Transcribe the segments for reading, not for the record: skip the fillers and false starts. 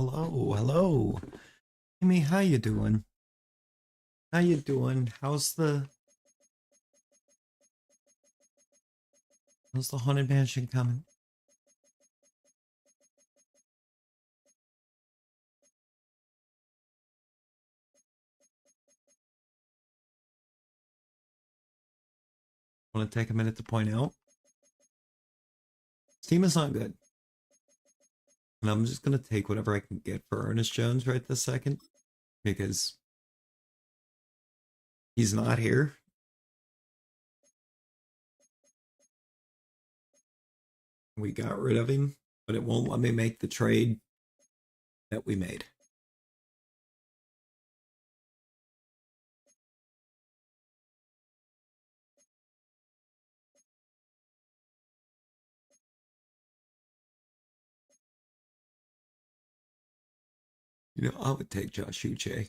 Hello, hello. Amy, how you doing? How you doing? How's the haunted mansion coming? Want to take a minute to point out Steam is not good. And I'm just gonna take whatever I can get for Ernest Jones right this second because he's not here. We got rid of him, but it won't let me make the trade that we made. You know, I would take Josh Uche.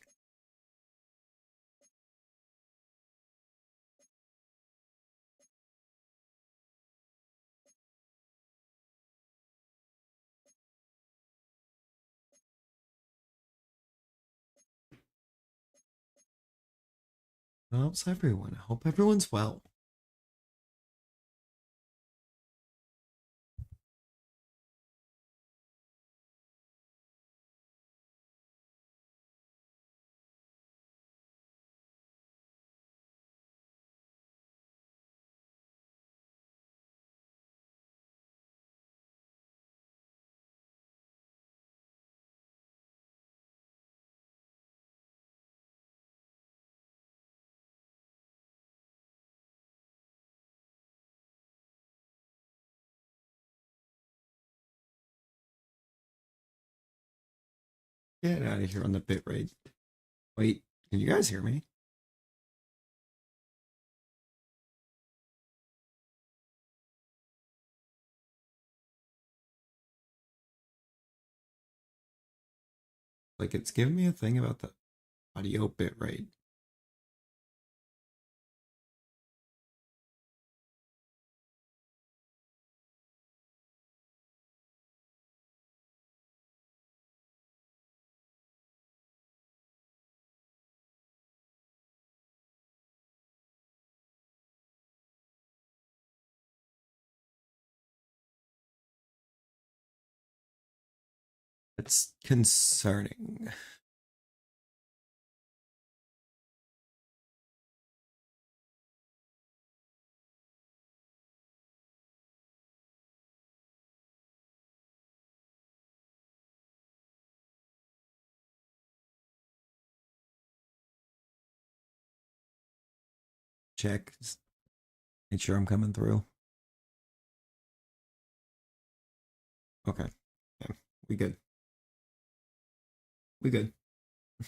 How's everyone? I hope everyone's well. Get out of here on the bit rate. Wait, can you guys hear me? Like it's giving me a thing about the audio bit rate. It's concerning. Check. Make sure I'm coming through. Okay. Yeah, we good. We good. I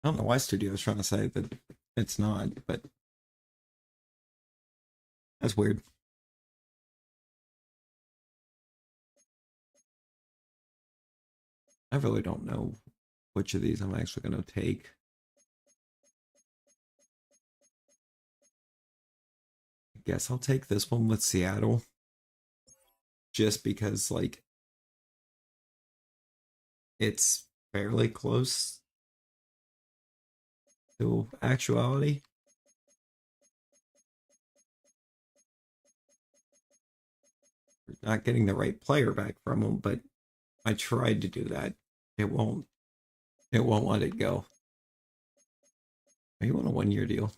don't know why Studio is trying to say that it's not, but that's weird. I really don't know which of these I'm actually going to take. I guess I'll take this one with Seattle just because, like, it's fairly close to actuality. We're not getting the right player back from him, but I tried to do that. It won't. It won't let it go. Are you on a 1 year deal?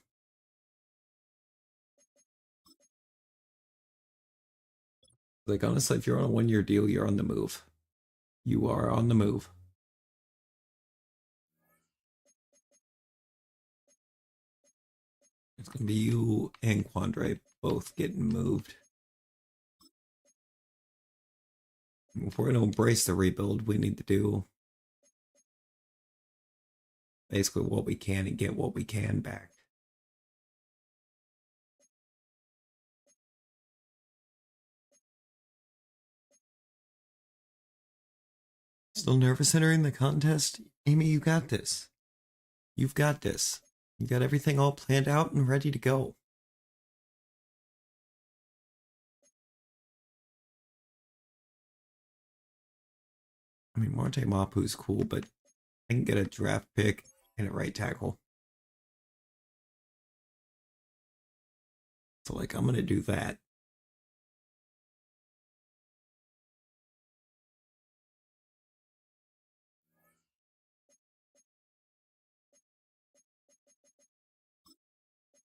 Like honestly, if you're on a 1 year deal, you're on the move. You are on the move. It's gonna be you and Quandre both getting moved. If we're gonna embrace the rebuild, we need to do basically what we can and get what we can back. Still nervous entering the contest? Amy, you got this. You've got this. You got everything all planned out and ready to go. I mean, Monte Mapu's cool, but I can get a draft pick and a right tackle. So, like, I'm going to do that.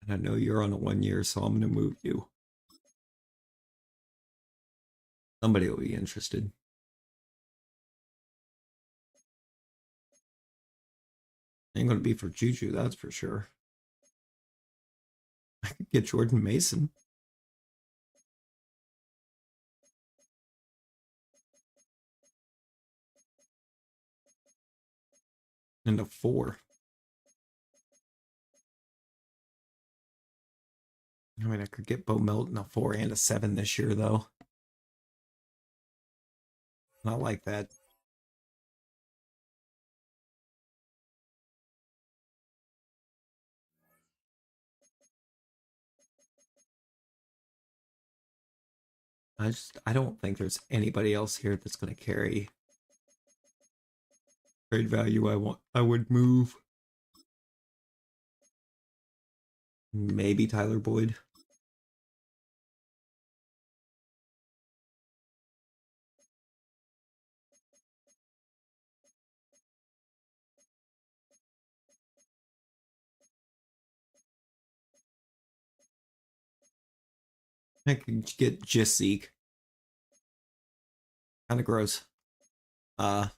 And I know you're on a 1 year, so I'm going to move you. Somebody will be interested. Ain't going to be for Juju, that's for sure. I could get Jordan Mason in a 4. I mean, I could get Bo Melton a 4 and a 7 this year, though. Not like that. I don't think there's anybody else here that's going to carry trade value. I would move. Maybe Tyler Boyd. I could get just Zeke. Kind of gross. Uh,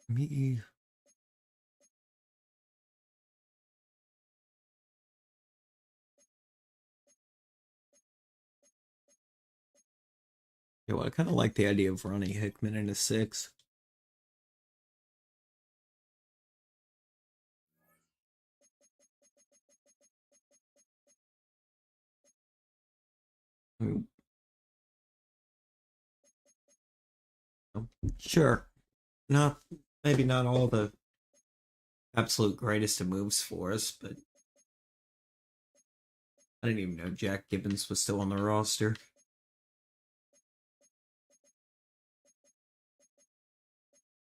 me. Yeah, well, I kind of like the idea of running Hickman in a 6. I mean, sure, not maybe not all the absolute greatest of moves for us, but I didn't even know Jack Gibbons was still on the roster.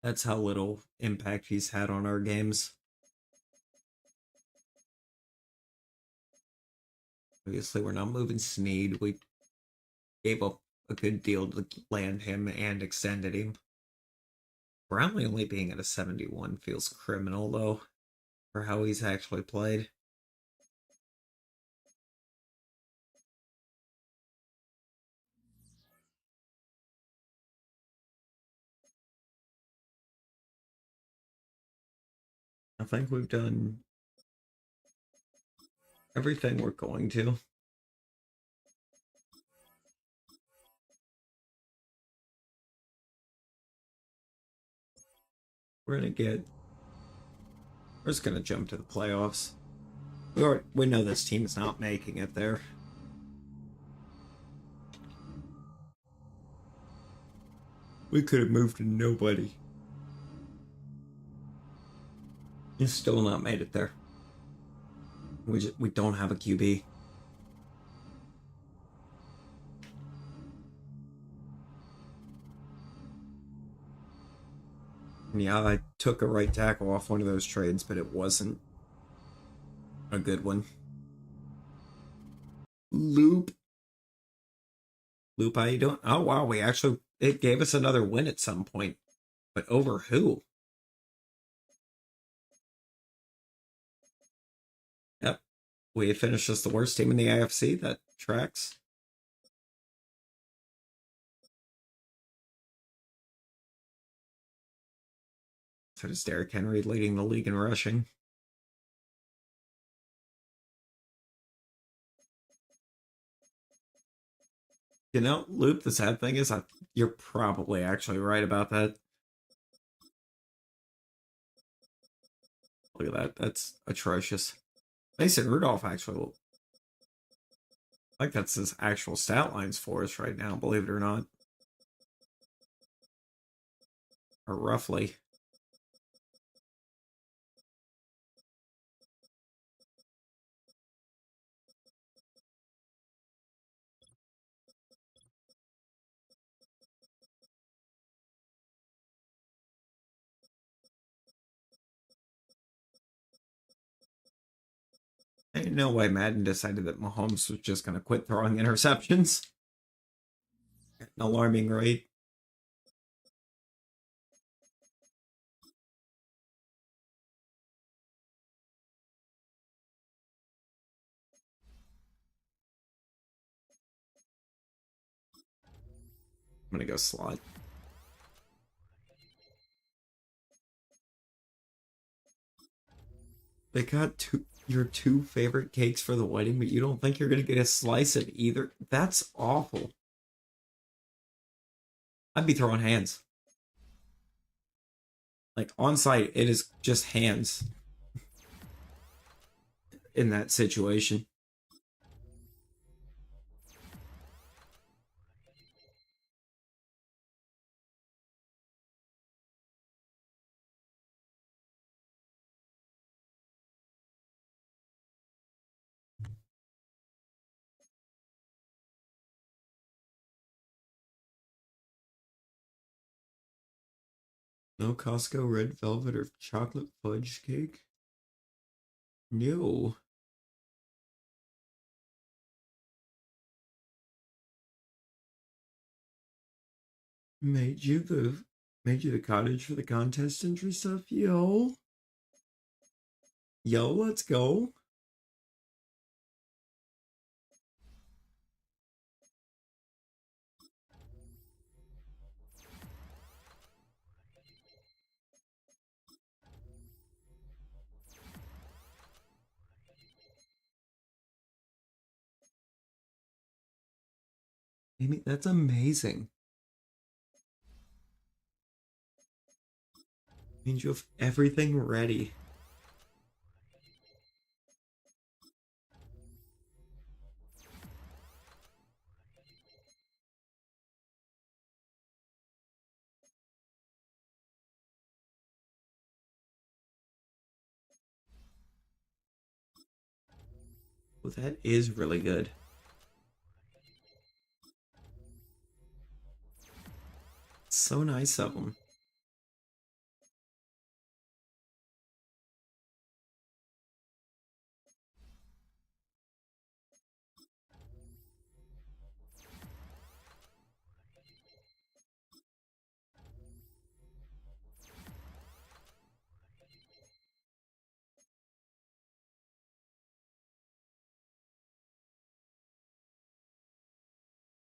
That's how little impact he's had on our games. Obviously, we're not moving Sneed. We gave up a good deal to land him and extended him. Brownlee only being at a 71 feels criminal, though, for how he's actually played. I think we've done everything we're going to. We're gonna get. We're just gonna jump to the playoffs. We know this team's not making it there. We could have moved to nobody. It's still not made it there. We don't have a QB. Yeah, I took a right tackle off one of those trades, but it wasn't a good one. Loop. Loop, how you doing? Oh wow, we actually it gave us another win at some point. But over who? Yep. We finished as the worst team in the AFC. That tracks. So does Derrick Henry leading the league in rushing. You know, Loop, the sad thing is you're probably actually right about that. Look at that. That's atrocious. Mason Rudolph actually like that's his actual stat lines for us right now, believe it or not. Or roughly. didn't know why Madden decided that Mahomes was just going to quit throwing interceptions. At an alarming rate. I'm going to go slot. They got your two favorite cakes for the wedding, but you don't think you're going to get a slice of either? That's awful. I'd be throwing hands. Like, on site, it is just hands in that situation. No Costco red velvet or chocolate fudge cake? No. Made you the cottage for the contest entry stuff? Yo. Yo, let's go. Amy, that's amazing. Means you have everything ready. Well, that is really good. So nice of them.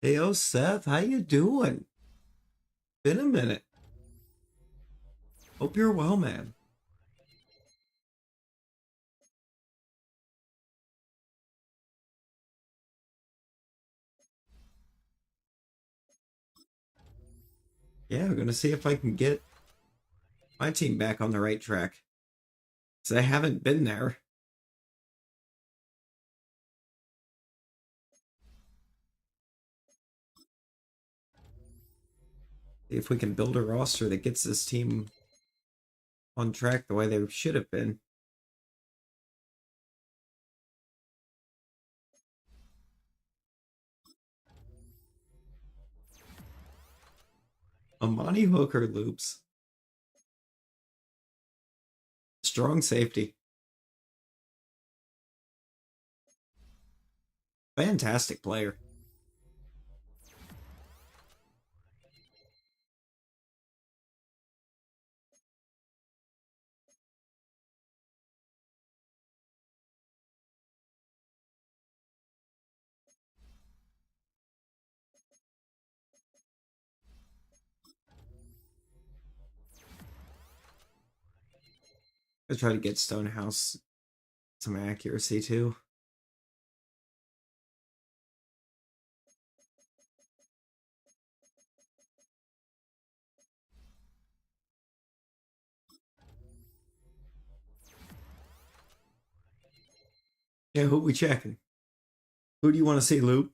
Hey, oh Seth, how you doing? Been a minute. Hope you're well, man. Yeah, I'm gonna see if I can get my team back on the right track. 'Cause I haven't been there. See if we can build a roster that gets this team on track the way they should have been. Amani Hooker loops. Strong safety. Fantastic player. I try to get Stonehouse some accuracy too. Yeah, who we checking? Who do you want to see, Luke?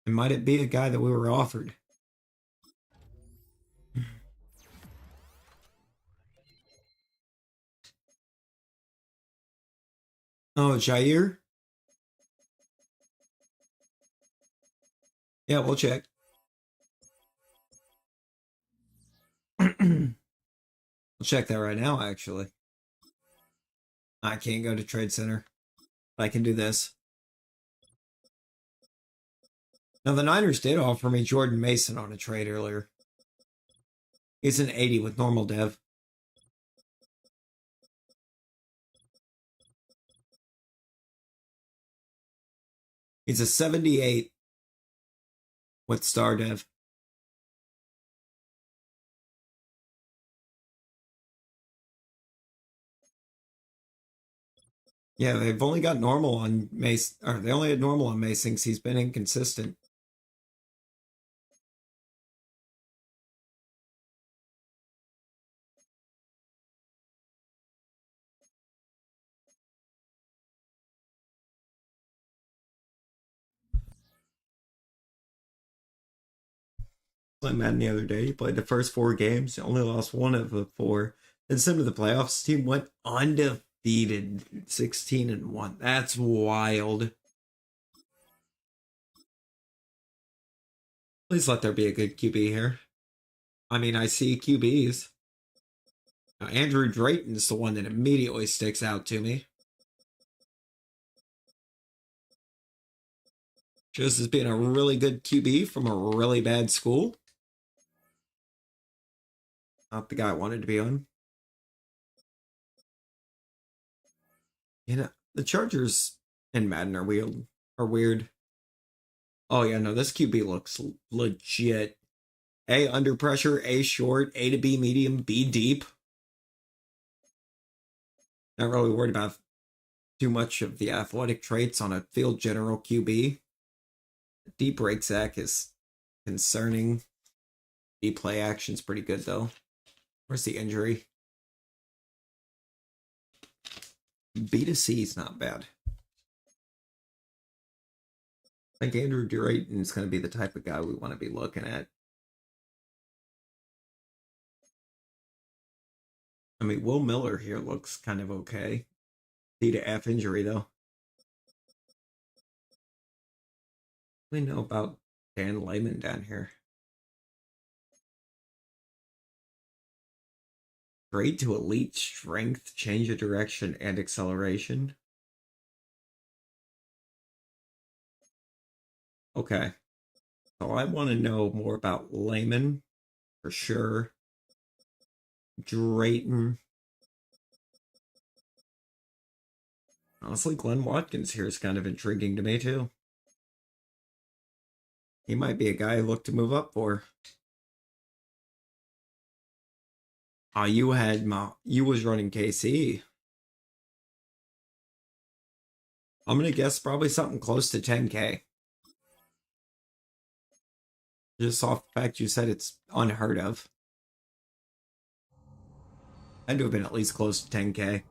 And might it be a guy that we were offered? Oh, Jair? Yeah, we'll check. We'll check that right now, actually. I can't go to Trade Center. I can do this. Now, the Niners did offer me Jordan Mason on a trade earlier. He's an 80 with normal dev. He's a 78 with star dev. Yeah, they've only got normal on Mace, or they only had normal on Mace since he's been inconsistent. Played Madden the other day. He played the first 4 games, only lost one of the four. Then sent to the playoffs. Team went undefeated, 16-1. That's wild. Please let there be a good QB here. I mean, I see QBs. Now, Andrew Drayton's the one that immediately sticks out to me. Just as being a really good QB from a really bad school. Not the guy I wanted to be on. You know, the Chargers and Madden are weird. Are weird. Oh yeah, no, this QB looks legit. A under pressure, A short, A to B medium, B deep. Not really worried about too much of the athletic traits on a field general QB. Deep break sack is concerning. Deep play action's pretty good though. Where's the injury? B to C is not bad. I think Andrew Drayton is going to be the type of guy we want to be looking at. I mean, Will Miller here looks kind of okay. D to F injury though. We know about Dan Lehman down here. Grade to elite strength, change of direction, and acceleration. Okay. So I want to know more about Lehman for sure. Drayton. Honestly, Glenn Watkins here is kind of intriguing to me too. He might be a guy I look to move up for. You was running KC. I'm gonna guess probably something close to 10K. Just off the fact you said it's unheard of. Had to have been at least close to 10K.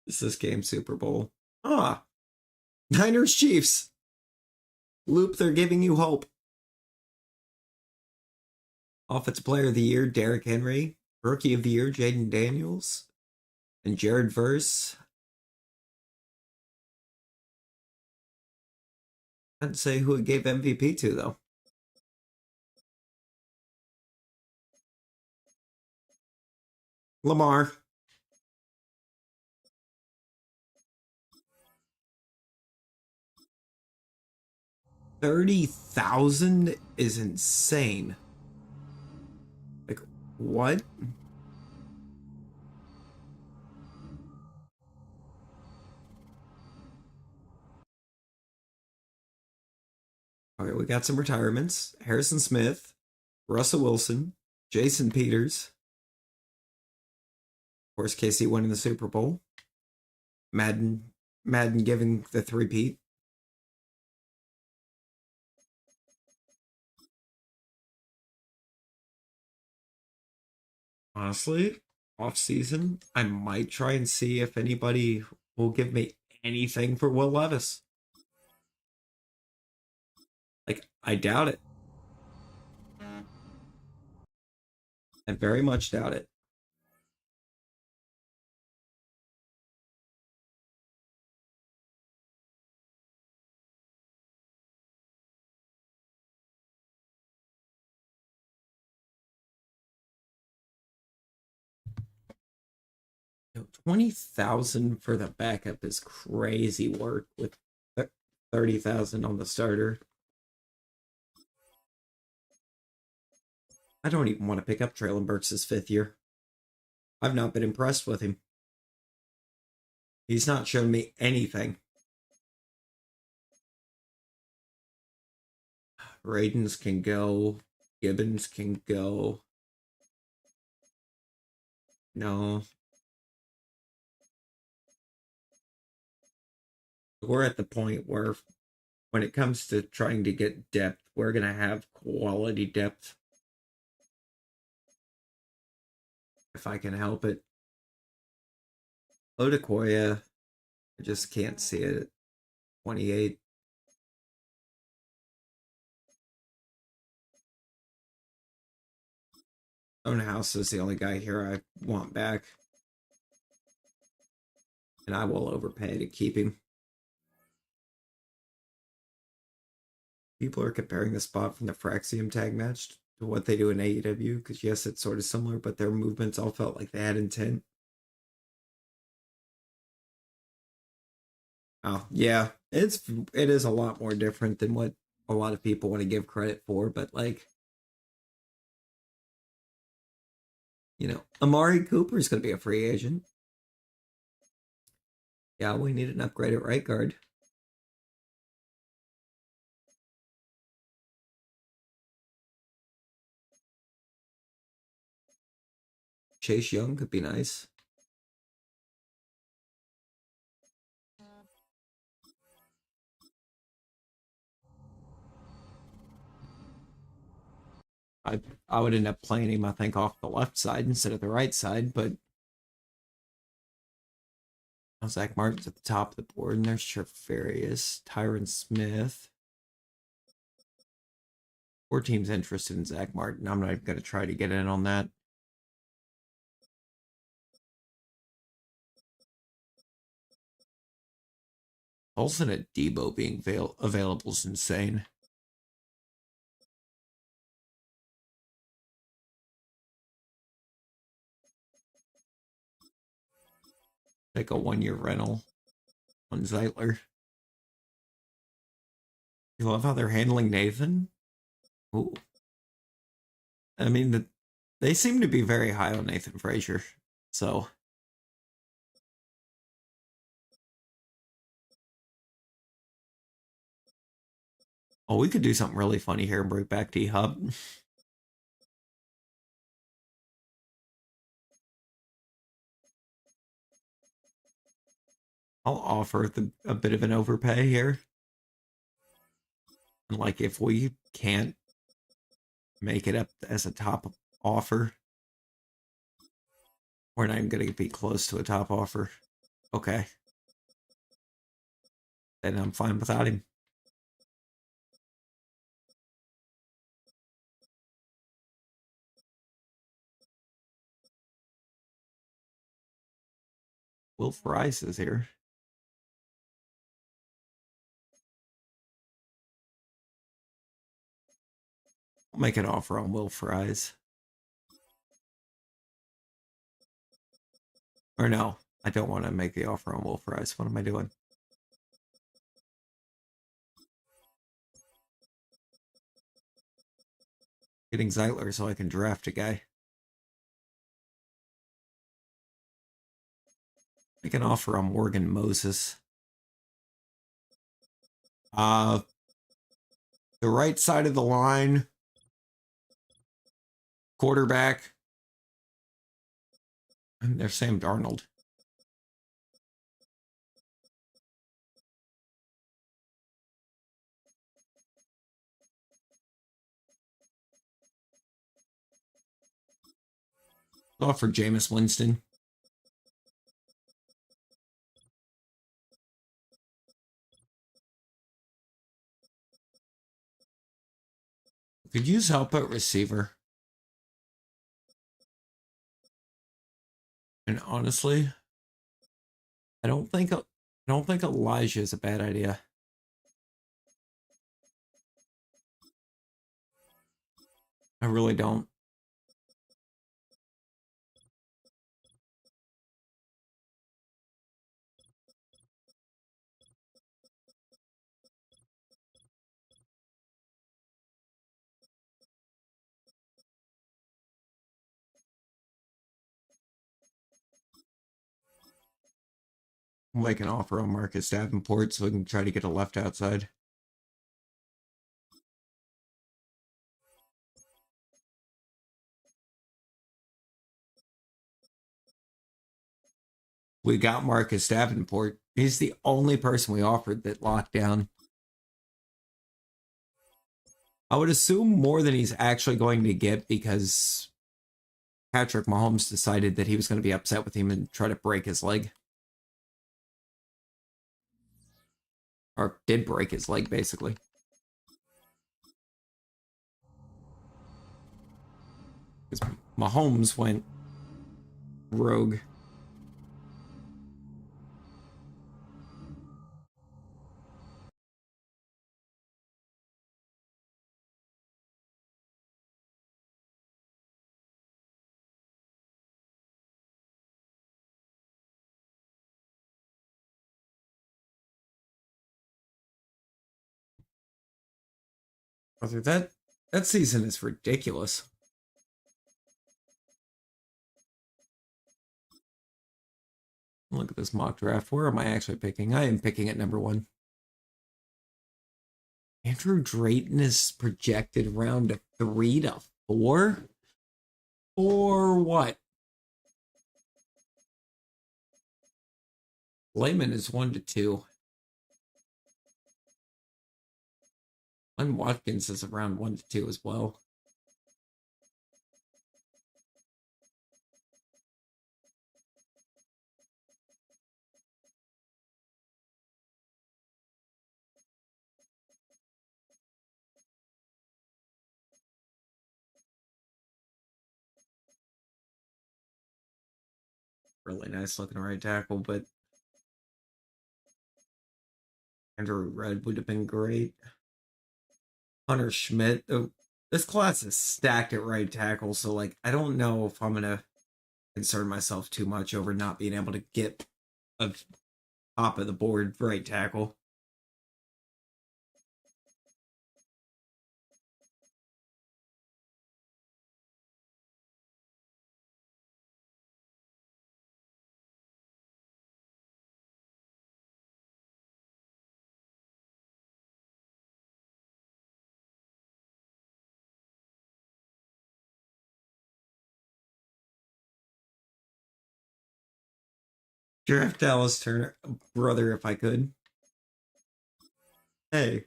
This game Super Bowl. Ah, Niners Chiefs. Loop, they're giving you hope. Offensive Player of the Year, Derrick Henry. Rookie of the Year, Jaden Daniels. And Jared Verse. I'd say who it gave MVP to, though. Lamar. 30,000 is insane. Like, what? Okay, we got some retirements. Harrison Smith, Russell Wilson, Jason Peters. Of course, KC winning the Super Bowl. Madden giving the three-peat. Honestly, off season, I might try and see if anybody will give me anything for Will Levis. Like, I doubt it. I very much doubt it. 20,000 for the backup is crazy work with 30,000 on the starter. I don't even want to pick up Traylon Burks' fifth year. I've not been impressed with him. He's not shown me anything. Radens can go. Gibbons can go. No. We're at the point where when it comes to trying to get depth, we're going to have quality depth. If I can help it. Odakoya, I just can't see it at 28. Stonehouse is the only guy here I want back. And I will overpay to keep him. People are comparing the spot from the Fraxium tag match to what they do in AEW, because yes, it's sort of similar, but their movements all felt like they had intent. Oh, yeah. It is a lot more different than what a lot of people want to give credit for, but like, you know, Amari Cooper is going to be a free agent. Yeah, we need an upgrade at right guard. Chase Young could be nice. I would end up playing him, I think, off the left side instead of the right side, but Zach Martin's at the top of the board, and there's Treferius, Tyron Smith. 4 teams interested in Zach Martin. I'm not even going to try to get in on that. Olsen at Debo being available is insane. Take a 1-year rental on Zeitler. You love how they're handling Nathan? Ooh. I mean, they seem to be very high on Nathan Frazier. So, oh, we could do something really funny here and bring back D-Hub. I'll offer a bit of an overpay here. And like, if we can't make it up as a top offer, we're not even going to be close to a top offer. Okay. Then I'm fine without him. Will Fries is here. I'll make an offer on Will Fries. Or no, I don't want to make the offer on Will Fries. What am I doing? Getting Zeitler so I can draft a guy. Make an offer on Morgan Moses. The right side of the line. Quarterback. And there's Sam Darnold. Offer Jameis Winston. Could use help at receiver. And honestly, I don't think Elijah is a bad idea. I really don't. make an offer on Marcus Davenport so we can try to get a left outside. We got Marcus Davenport. He's the only person we offered that locked down. I would assume more than he's actually going to get because Patrick Mahomes decided that he was going to be upset with him and try to break his leg. Or did break his leg, basically. Because Mahomes went rogue. That season is ridiculous. Look at this mock draft. Where am I actually picking? I am picking at number 1. Andrew Drayton is projected round 3 to 4? For what? Layman is 1 to 2. Len Watkins is around 1 to 2 as well. Really nice looking right tackle, but Andrew Red would have been great. Hunter Schmidt. Oh, this class is stacked at right tackle, so like I don't know if I'm gonna concern myself too much over not being able to get a top of the board right tackle. Draft Dallas Turner, brother, if I could. Hey,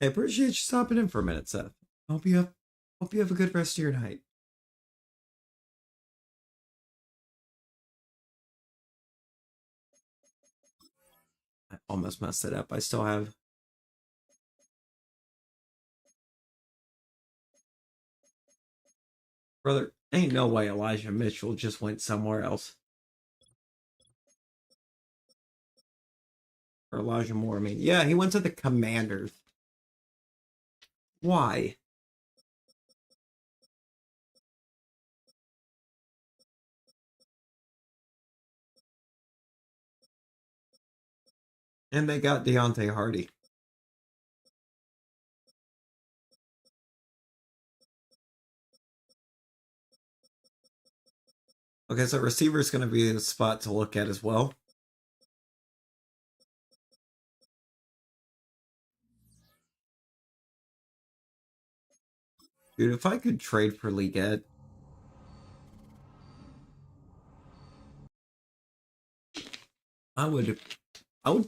I appreciate you stopping in for a minute, Seth. Hope you have a good rest of your night. I almost messed it up. I still have brother. Ain't no way Elijah Mitchell just went somewhere else. Or Elijah Moore. I mean, yeah, he went to the Commanders. Why? And they got Deontay Hardy. Okay, so receiver is going to be a spot to look at as well. Dude, if I could trade for Leggett, I would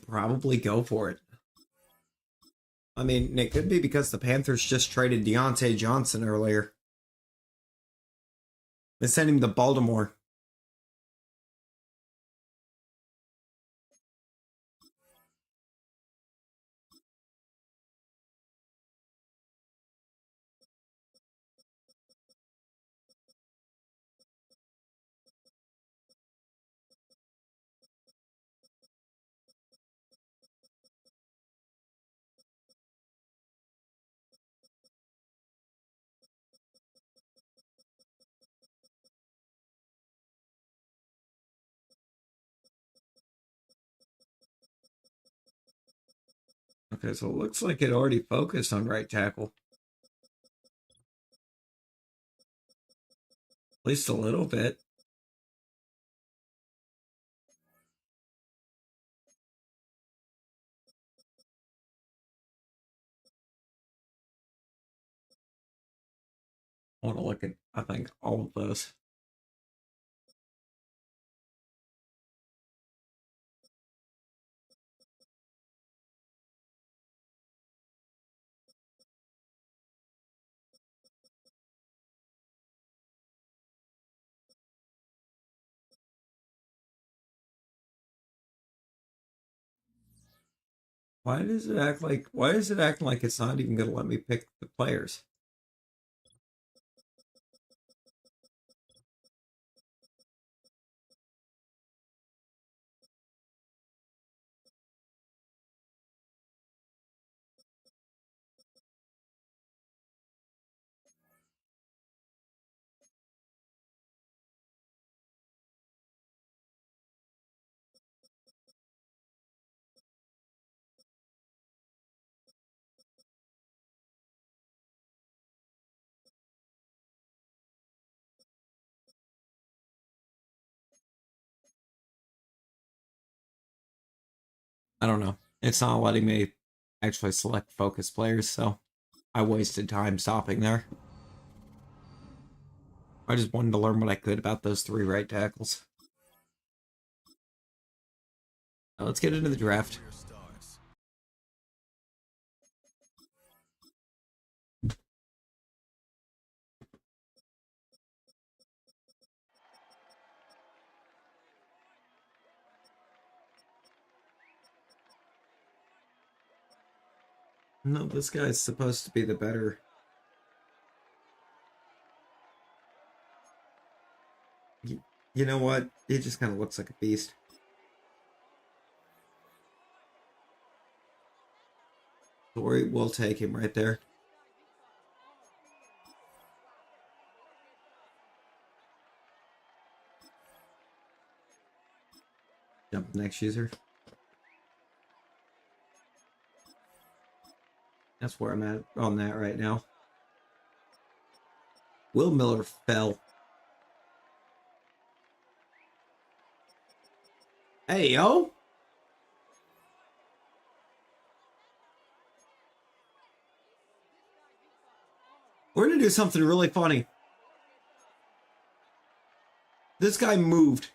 probably go for it. I mean, it could be because the Panthers just traded Deontay Johnson earlier. They sent him to Baltimore. Okay, so it looks like it already focused on right tackle. At least a little bit. I want to look at, I think, all of those. Why is it acting like it's not even going to let me pick the players? I don't know. It's not letting me actually select focus players, so I wasted time stopping there. I just wanted to learn what I could about those three right tackles. Now let's get into the draft. No, this guy's supposed to be the better. You know what? He just kind of looks like a beast. We'll take him right there. Jump next user. That's where I'm at on that right now. Will Miller fell. Hey, yo! We're gonna do something really funny. This guy moved.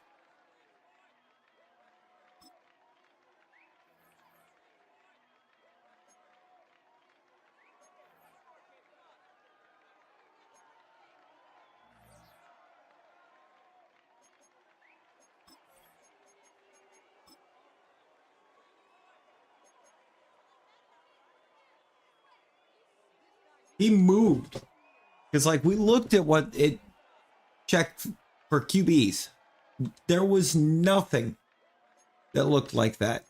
He moved. Because, like, we looked at what it checked for QBs. There was nothing that looked like that.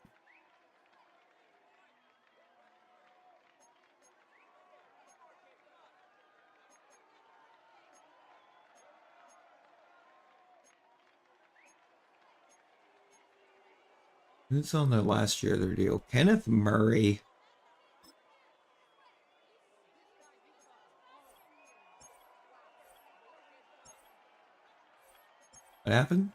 Who's on their last year of their deal? Kenneth Murray. What happened?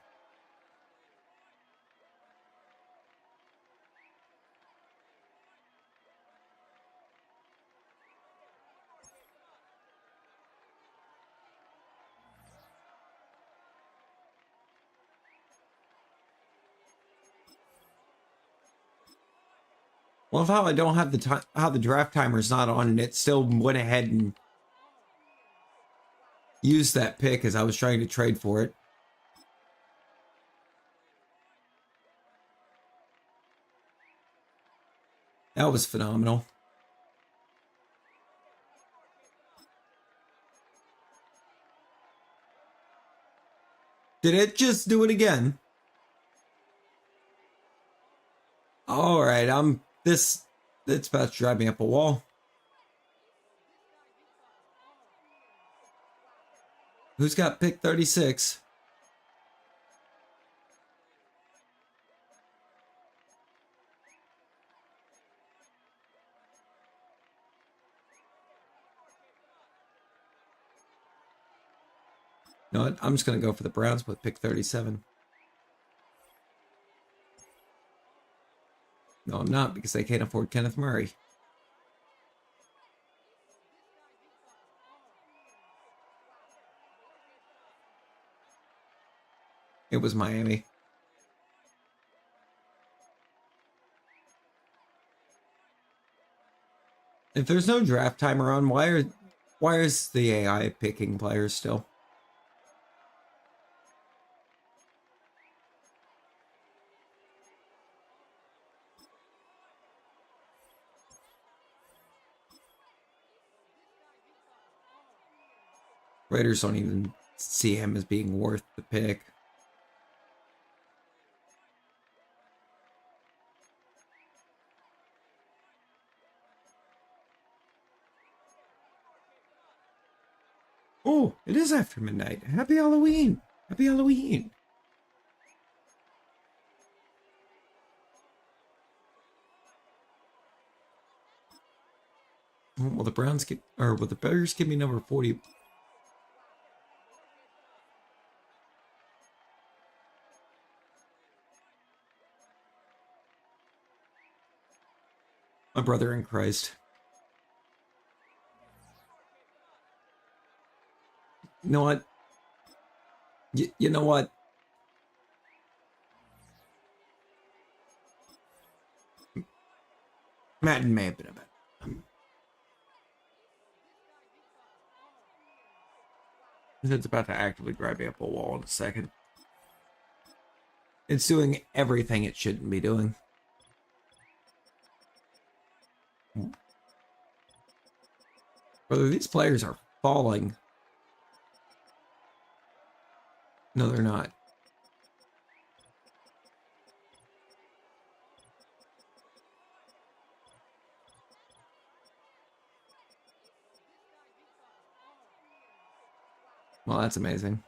Well, how I don't have the time, how the draft timer's not on, and it still went ahead and used that pick as I was trying to trade for it. That was phenomenal. Did it just do it again? All right, it's about to drive me up a wall. Who's got pick 36? You know what? I'm just going to go for the Browns with pick 37. No, I'm not, because they can't afford Kenneth Murray. It was Miami. If there's no draft timer on, why is the AI picking players still? Raiders don't even see him as being worth the pick. Oh, it is after midnight. Happy Halloween. Happy Halloween. Will the Browns get, or will the Bears give me number 40? My brother in Christ. You know what? You know what? Madden may have been a bet. It's about to actively drive me up a wall in a second. It's doing everything it shouldn't be doing. Whether these players are falling. No, they're not. Well, that's amazing.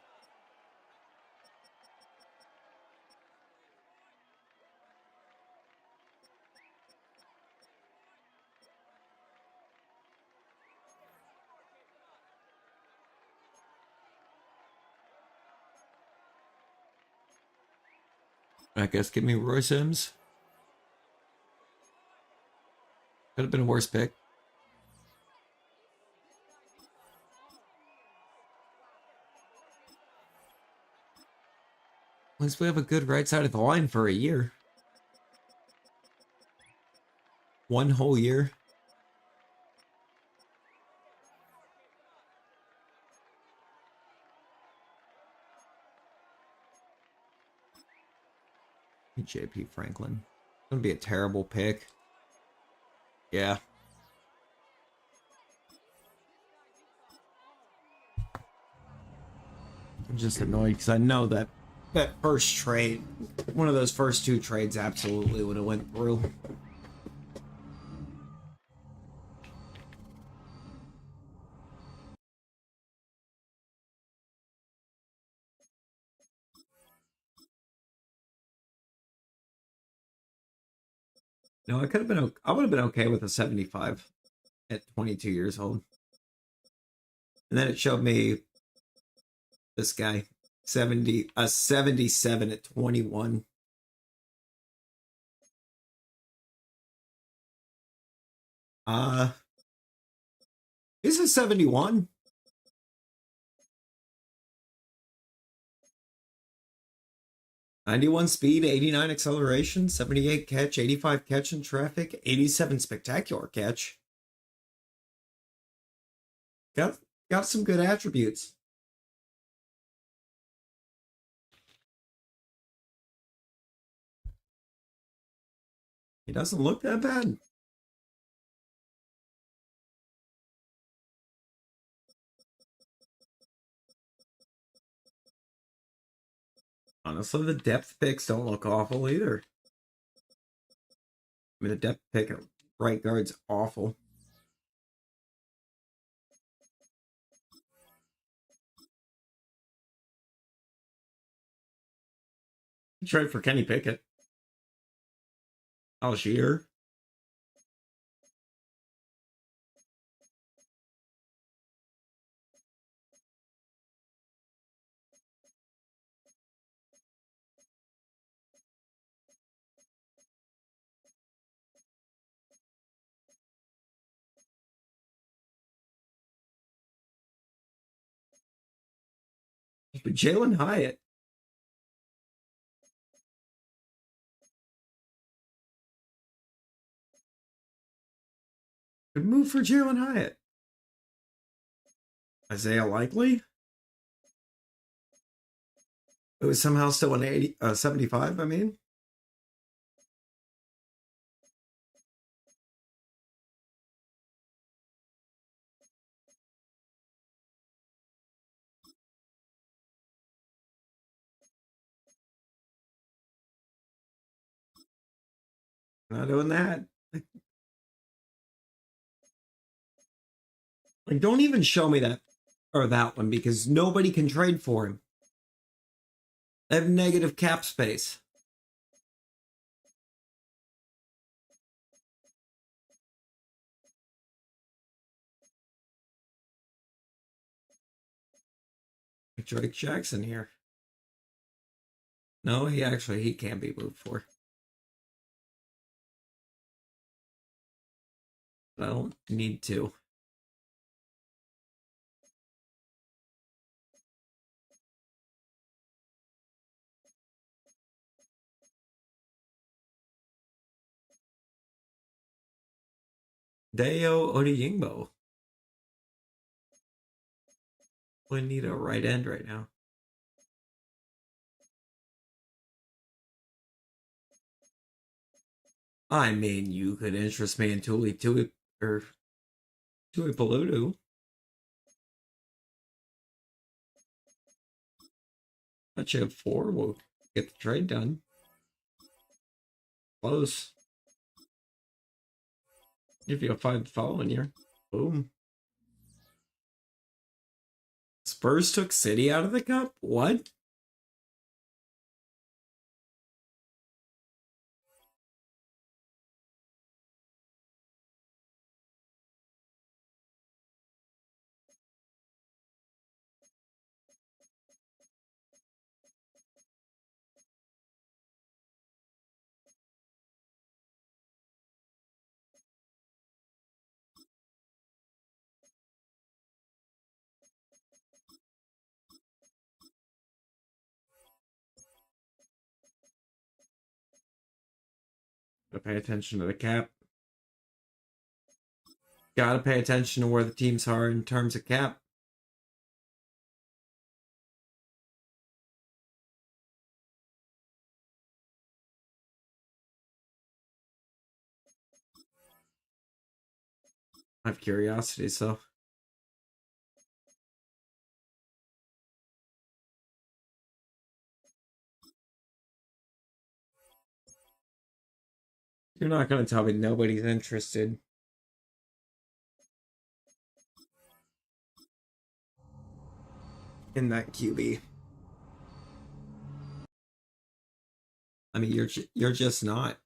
I guess give me Roy Sims. Could have been a worse pick. At least we have a good right side of the line for a year. One whole year. JP Franklin. Gonna be a terrible pick. Yeah. I'm just annoyed because I know that first trade, one of those first two trades absolutely would have went through. No, I could have been. I would have been okay with a 75 at 22 years old. And then it showed me this guy 77 at 21. Uh, is a 71. 91 speed, 89 acceleration, 78 catch, 85 catch in traffic, 87 spectacular catch. Got got some good attributes. He doesn't look that bad. Honestly, the depth picks don't look awful either. I mean, the depth pick at right guard's awful. Trade for Kenny Pickett. Algier. But Jalen Hyatt. Good move for Jalen Hyatt. Isaiah Likely. It was somehow still an 75, I mean. Not doing that. Like, don't even show me that or that one because nobody can trade for him. They have negative cap space. Drake Jackson here. No, he can't be moved for. I don't need to. Deo Odeyingbo. We need a right end right now. I mean, you could interest me in Tui or Tui Paludu. Let you have 4. We'll get the trade done. Close. Give you a 5 the following year. Boom. Spurs took City out of the cup? What? Gotta pay attention to the cap. Gotta pay attention to where the teams are in terms of cap. I have curiosity, so. You're not gonna tell me nobody's interested. In that QB. I mean, you're just not.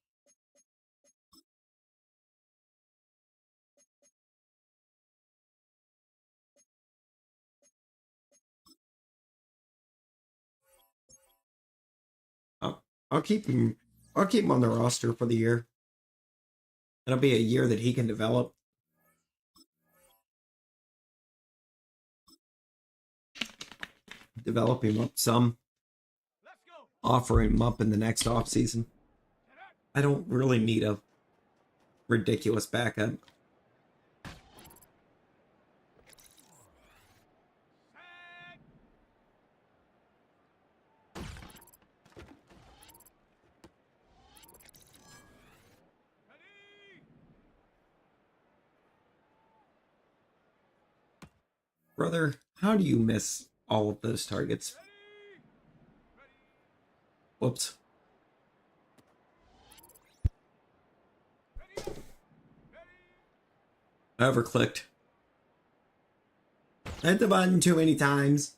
I'll keep him. I'll keep him on the roster for the year. It'll be a year that he can develop. Develop him up some. Offer him up in the next offseason. I don't really need a ridiculous backup. Brother, how do you miss all of those targets? Whoops. I overclicked. I hit the button too many times.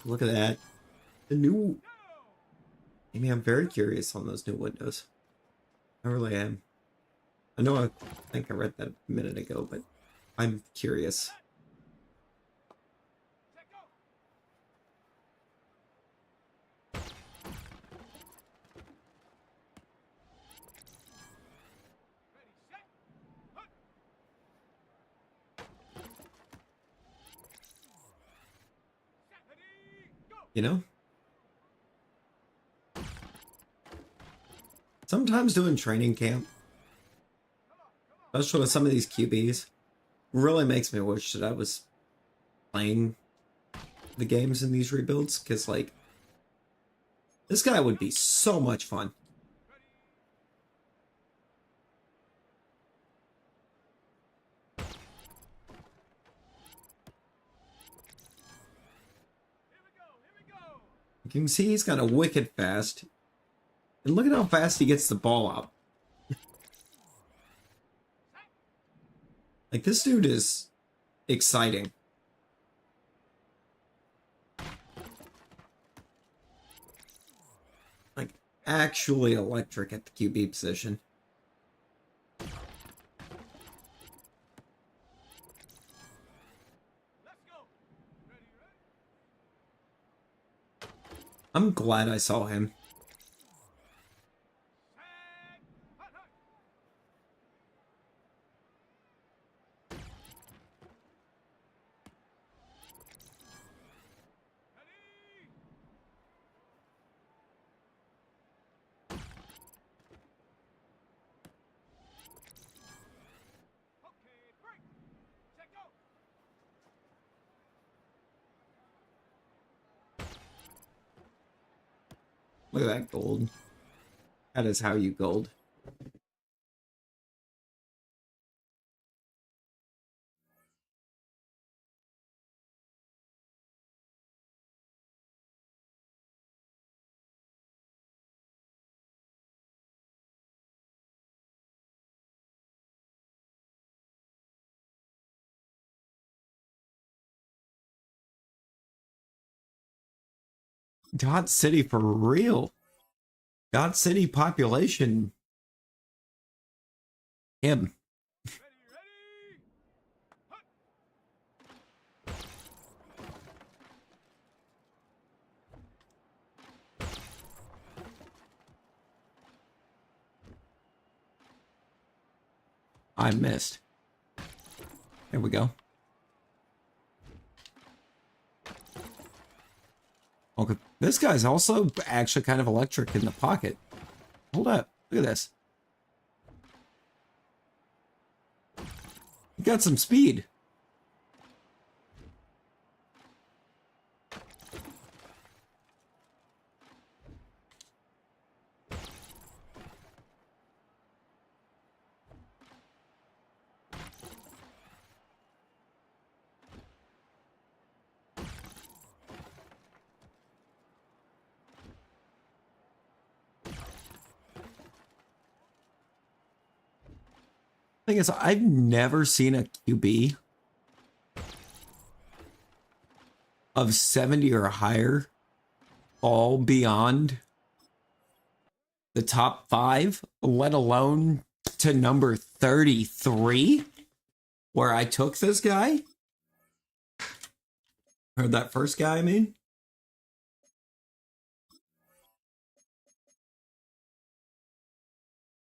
Look at that. The new... I mean, I'm very curious on those new windows. I really am. I know I think I read that a minute ago, but I'm curious. You know? Sometimes doing training camp, especially with some of these QBs, really makes me wish that I was playing the games in these rebuilds, because, like, this guy would be so much fun. You can see he's kind of wicked fast. And look at how fast he gets the ball out. Like, this dude is exciting. Like, actually electric at the QB position. I'm glad I saw him. Look at that gold. That is how you gold. God City for real. God City population. Him. I missed. There we go. Okay, this guy's also actually kind of electric in the pocket. Hold up. Look at this. He got some speed. Thing is, I've never seen a QB of 70 or higher fall beyond the top 5, let alone to number 33, where I took this guy. Or that first guy, I mean.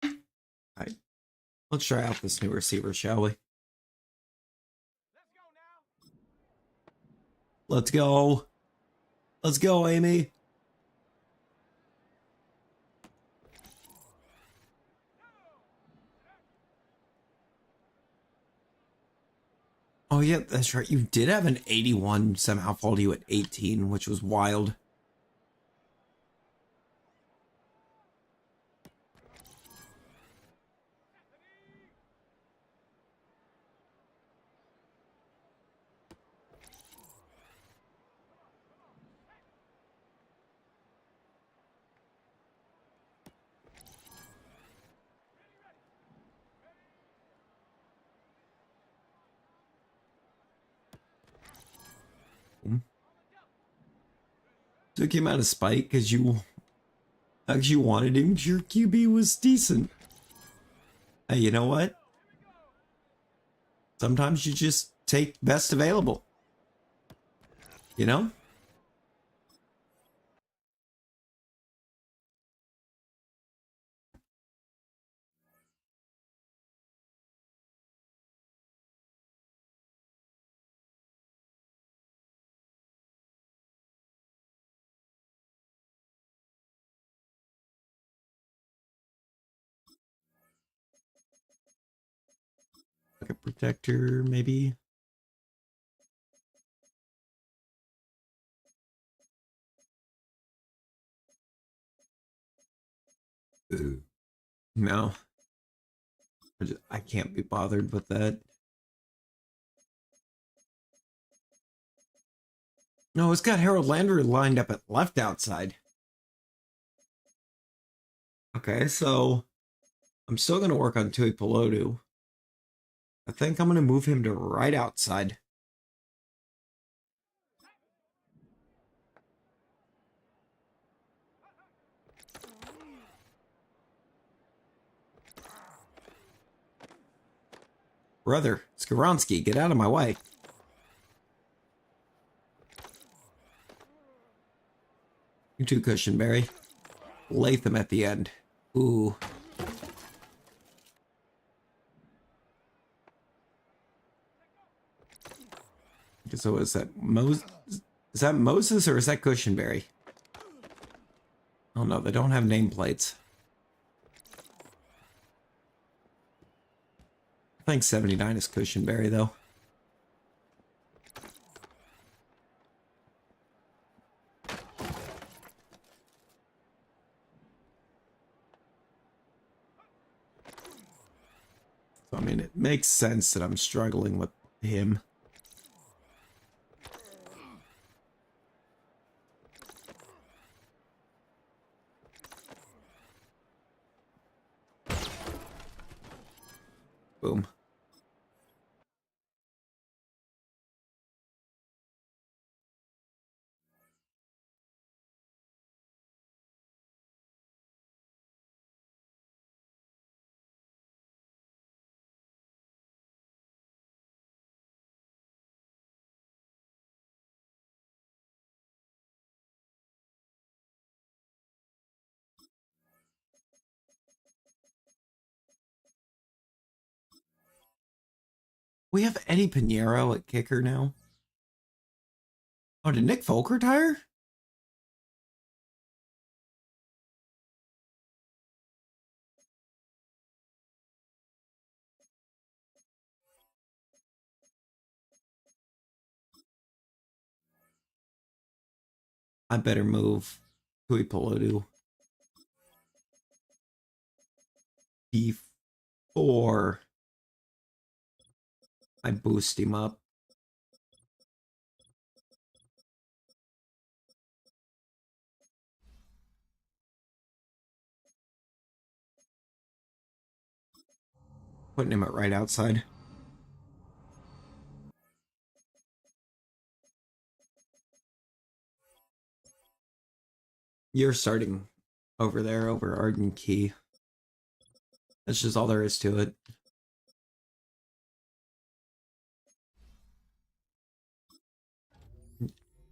All right. Let's try out this new receiver, shall we? Let's go. Let's go, Amy. Oh, yeah, that's right. You did have an 81 somehow fall to you at 18, which was wild. Took him out of spite because you actually wanted him. Your QB was decent. Hey, you know what? Sometimes you just take best available. You know? Pocket protector, maybe. No. I can't be bothered with that. No, it's got Harold Landry lined up at left outside. Okay, so I'm still going to work on Tui Pelotu. I think I'm going to move him to right outside. Brother, Skaronski, get out of my way. You too, Cushionberry. Latham at the end. Ooh. So is that Is that Moses or is that Cushionberry? Oh no, they don't have nameplates. I think 79 is Cushionberry though. So, I mean, it makes sense that I'm struggling with him. Boom. We have Eddie Pinheiro at kicker now. Oh, did Nick Folk retire? I better move Tui Pelotu before I boost him up. Putting him at right outside. You're starting over there, over Arden Key. That's just all there is to it.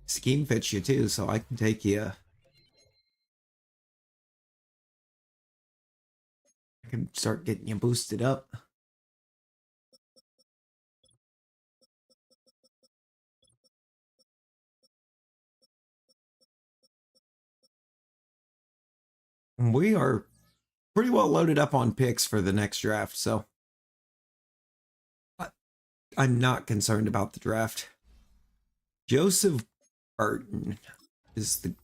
Scheme fits you too, so I can take you. I can start getting you boosted up. We are pretty well loaded up on picks for the next draft, so I'm not concerned about the draft. Joseph Burton is the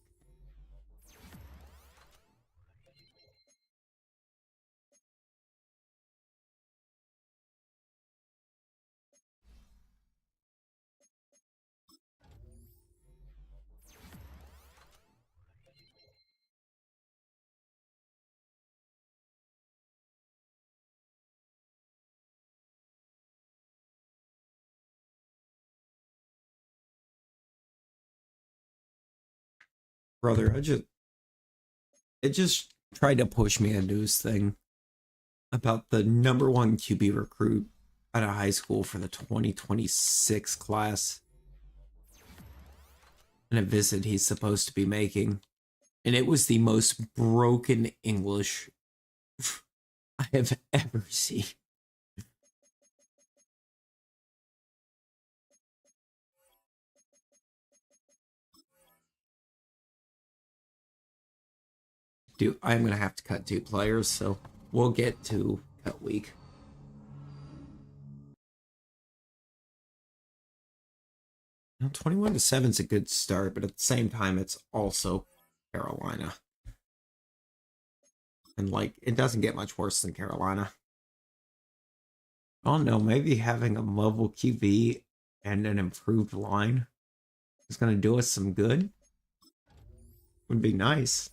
brother. It just tried to push me a news thing about the #1 QB recruit out of high school for the 2026 class and a visit he's supposed to be making. And it was the most broken English I have ever seen. Dude, I'm going to have to cut 2 players, so we'll get to cut week. Now, 21-7 is a good start, but at the same time, it's also Carolina. And, like, it doesn't get much worse than Carolina. Oh, no, maybe having a mobile QB and an improved line is going to do us some good. Would be nice.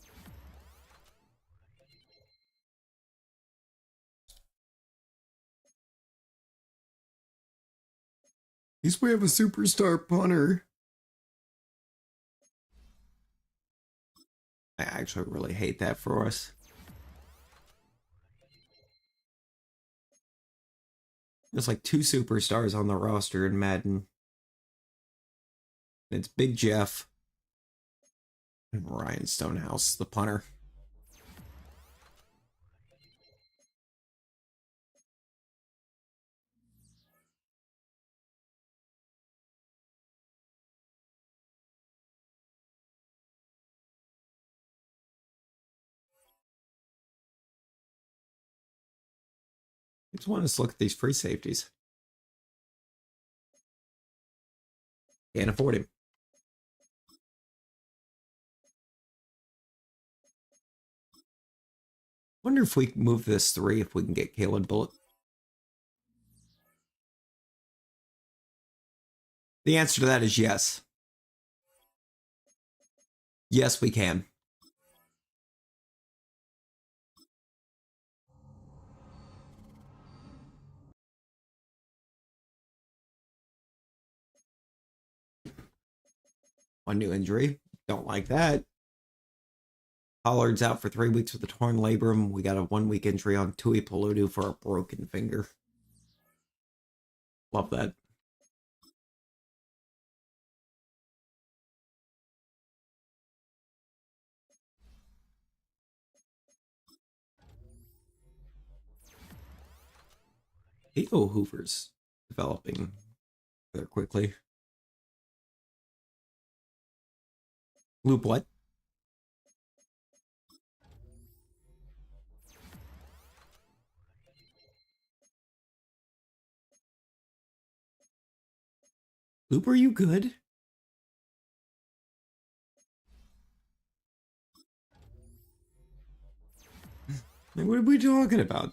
At least we have a superstar punter. I actually really hate that for us. There's like 2 superstars on the roster in Madden. It's Big Jeff and Ryan Stonehouse, the punter. I just want us to look at these free safeties. Can't afford him. Wonder if we can move this 3 if we can get Caleb Bullock. The answer to that is yes. Yes, we can. One new injury. Don't like that. Pollard's out for 3 weeks with a torn labrum. We got a 1-week injury on Tui Peludu for a broken finger. Love that. Evo Hoover's developing rather quickly. Loop what? Loop, are you good? Like, what are we talking about?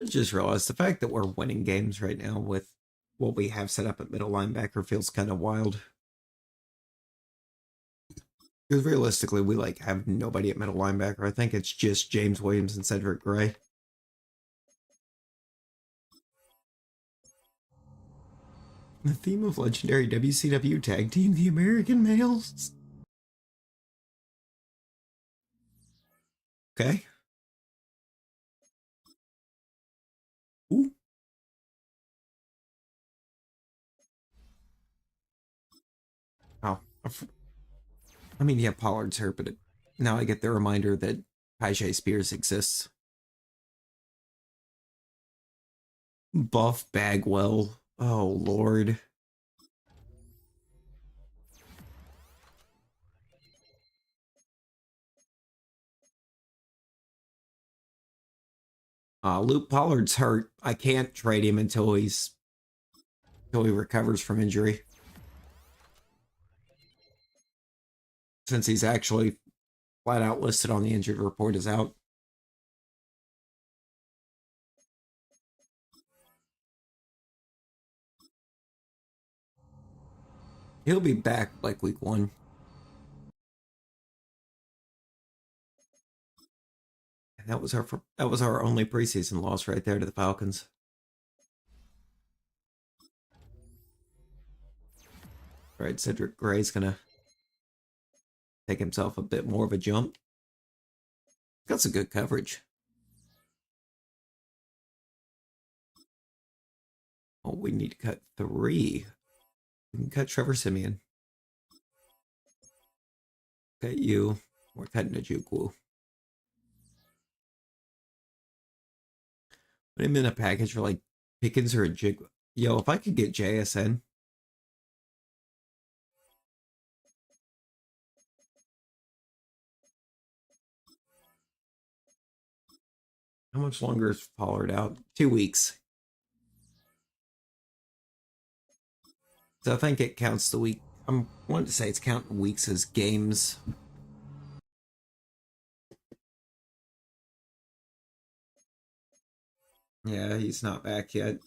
I just realized the fact that we're winning games right now with what we have set up at middle linebacker feels kind of wild. Because realistically, we like have nobody at middle linebacker. I think it's just James Williams and Cedric Gray. The theme of legendary WCW tag team, the American Males. Okay. Ooh. Oh. I mean, yeah, Pollard's hurt, but now I get the reminder that Tajay Spears exists. Buff Bagwell. Oh, Lord. Luke Pollard's hurt. I can't trade him until he recovers from injury. Since he's actually flat out listed on the injured report as out. He'll be back like week 1. And that was our only preseason loss right there to the Falcons. All right, Cedric Gray's gonna take himself a bit more of a jump. Got some good coverage. Oh, we need to cut 3. We can cut Trevor Simeon. Cut you. We're cutting a Juku. Put him in a package for like Pickens or a Jig. Yo, if I could get JSN. How much longer is Pollard out? 2 weeks. So I think it counts the week. I'm wanting to say it's counting weeks as games. Yeah, he's not back yet.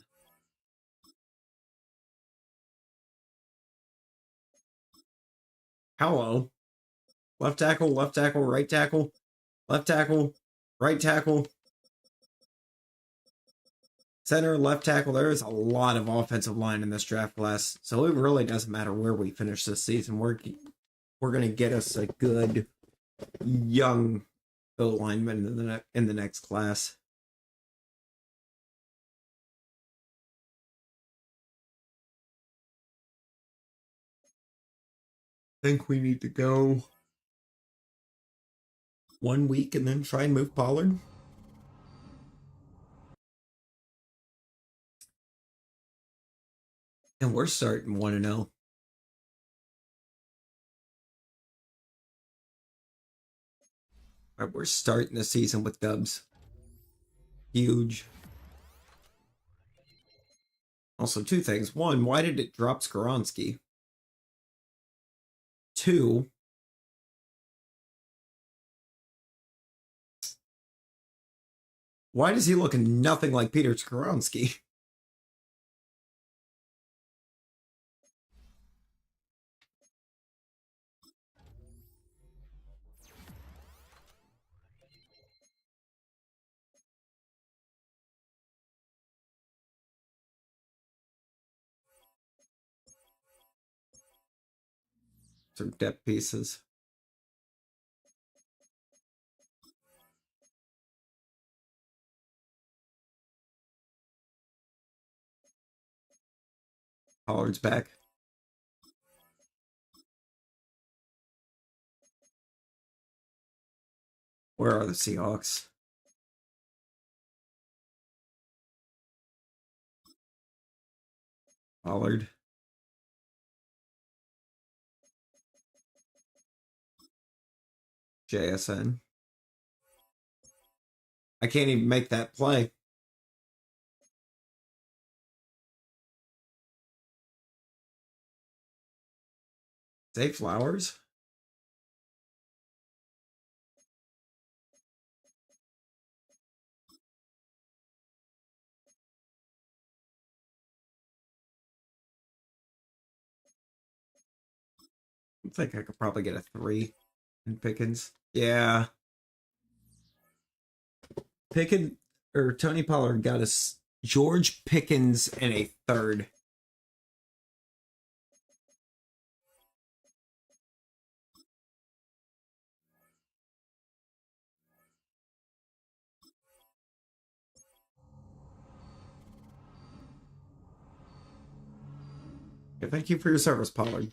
Hello. Left tackle, left tackle, right tackle, left tackle, right tackle, center, left tackle. There is a lot of offensive line in this draft class, so it really doesn't matter where we finish this season. We're gonna get us a good young O lineman in the next class. I think we need to go 1 week and then try and move Pollard. And we're starting 1-0. We're starting the season with dubs. Huge. Also, two things. One, why did it drop Skoronski? Two, why does he look nothing like Peter Skoronski? Some depth pieces. Pollard's back. Where are the Seahawks? Pollard. JSN. I can't even make that play. Zay Flowers? I think I could probably get a 3 in Pickens. Yeah. Pickens or Tony Pollard got us George Pickens and a third. Yeah, thank you for your service, Pollard.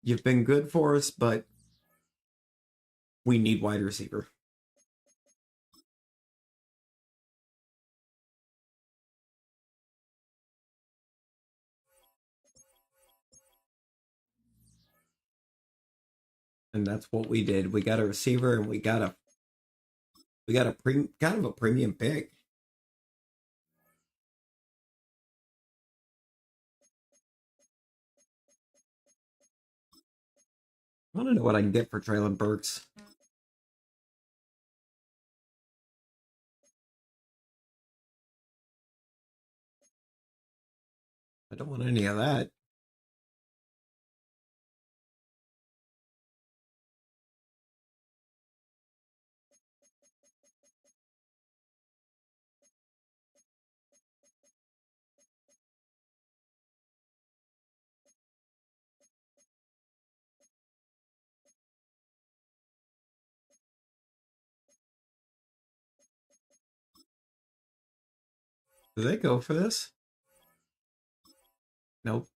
You've been good for us, but we need wide receiver. And that's what we did. We got a receiver and we got a kind of a premium pick. I want to know what I can get for Traylon Burks. I don't want any of that. Do they go for this? Nope.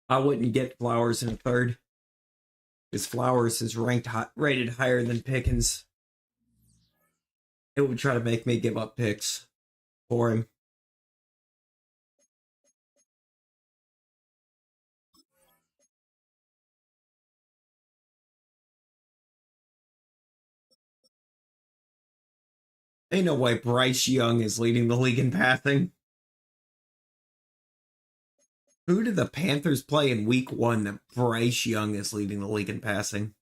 I wouldn't get Flowers in a third. Because Flowers is rated higher than Pickens. It would try to make me give up picks for him. Ain't no way Bryce Young is leading the league in passing. Who did the Panthers play in week 1 that Bryce Young is leading the league in passing?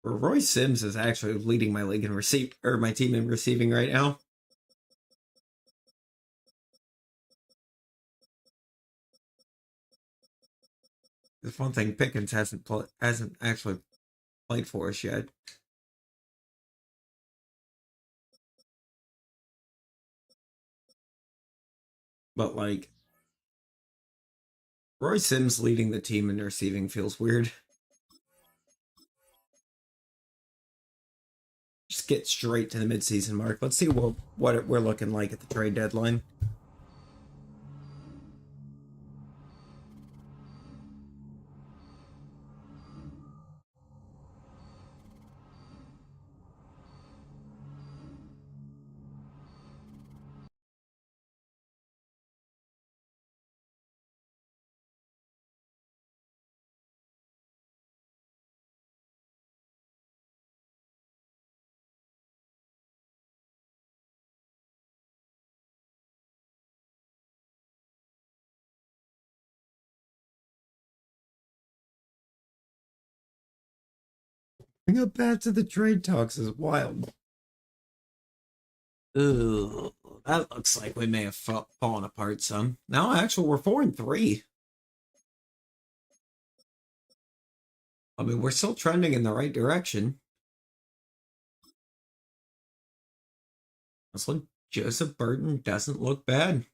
Roy Sims is actually leading my league in receive or my team in receiving right now. There's one thing Pickens hasn't actually played for us yet. But like Roy Sims leading the team in receiving feels weird. Just get straight to the midseason mark. Let's see what we're looking like at the trade deadline. Bring up back to the trade talks is wild. Ugh, that looks like we may have fallen apart some. No, actually, we're 4-3. I mean, we're still trending in the right direction. Honestly, Joseph Burton doesn't look bad.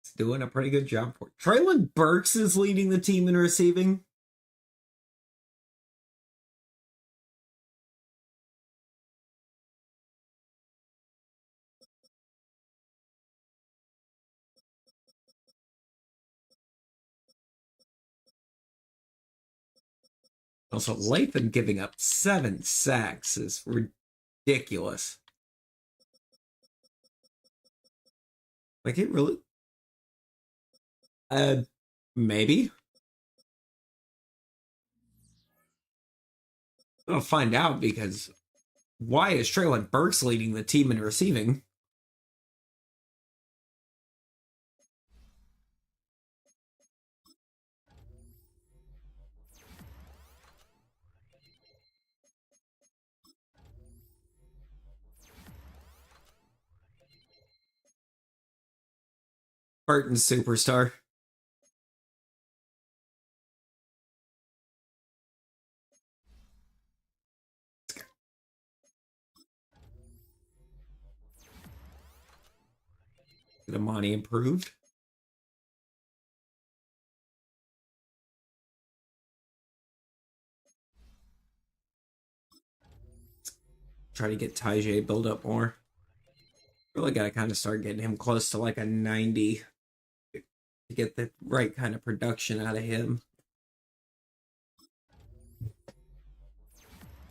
He's doing a pretty good job for it. Traylon Burks is leading the team in receiving. Also, Latham giving up 7 sacks is ridiculous. Like, it really... Uh, maybe. I'll find out because why is Traylon Burks leading the team in receiving? Burton's superstar. Get Amani improved. Try to get Tajay build up more. Really got to kind of start getting him close to like a 90 to get the right kind of production out of him.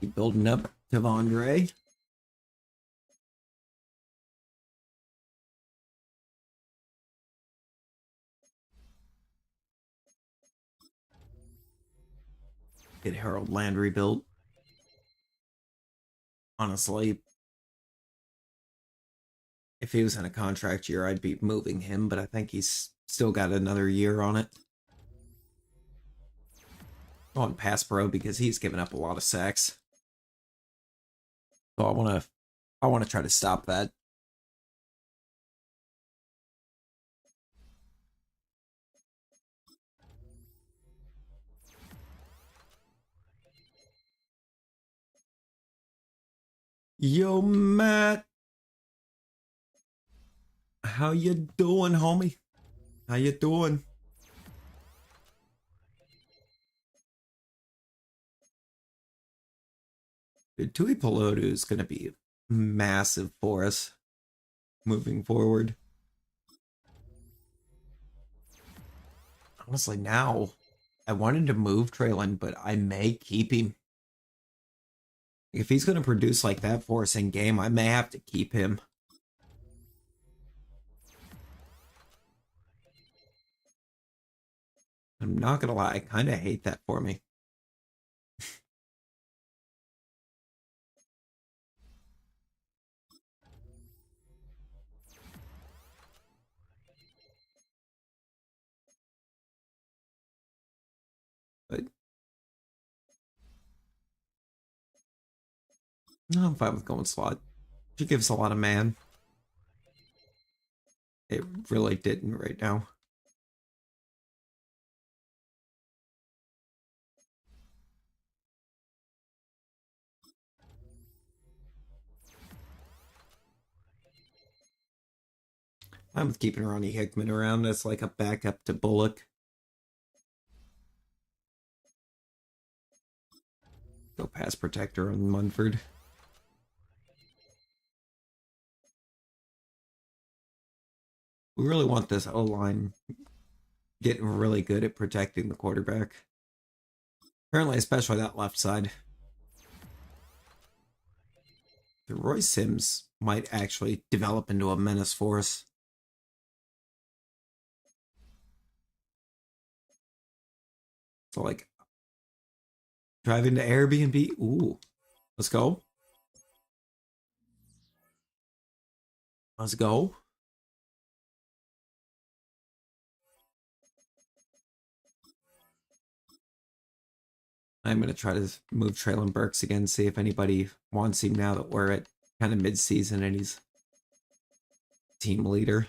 Keep building up Devondre. Get Harold Landry built. Honestly, if he was in a contract year, I'd be moving him, but I think he's still got another year on it. On pass pro because he's given up a lot of sacks. So I want to try to stop that. Yo, Matt. How you doing, homie? How you doing? Dude, Tui Pelotu is going to be massive for us moving forward. Honestly, now I wanted to move Traylon, but I may keep him. If he's going to produce like that for us in game, I may have to keep him. I'm not going to lie, I kind of hate that for me. But no, I'm fine with going slot. She gives a lot of man. It really didn't right now. I'm with keeping Ronnie Hickman around as like a backup to Bullock. Go pass protector on Munford. We really want this O-line getting really good at protecting the quarterback. Apparently, especially that left side. The Roy Sims might actually develop into a menace for us. So, like, driving to Airbnb. Ooh, let's go. Let's go. I'm going to try to move Traylon Burks again, see if anybody wants him now that we're at kind of mid-season and he's team leader.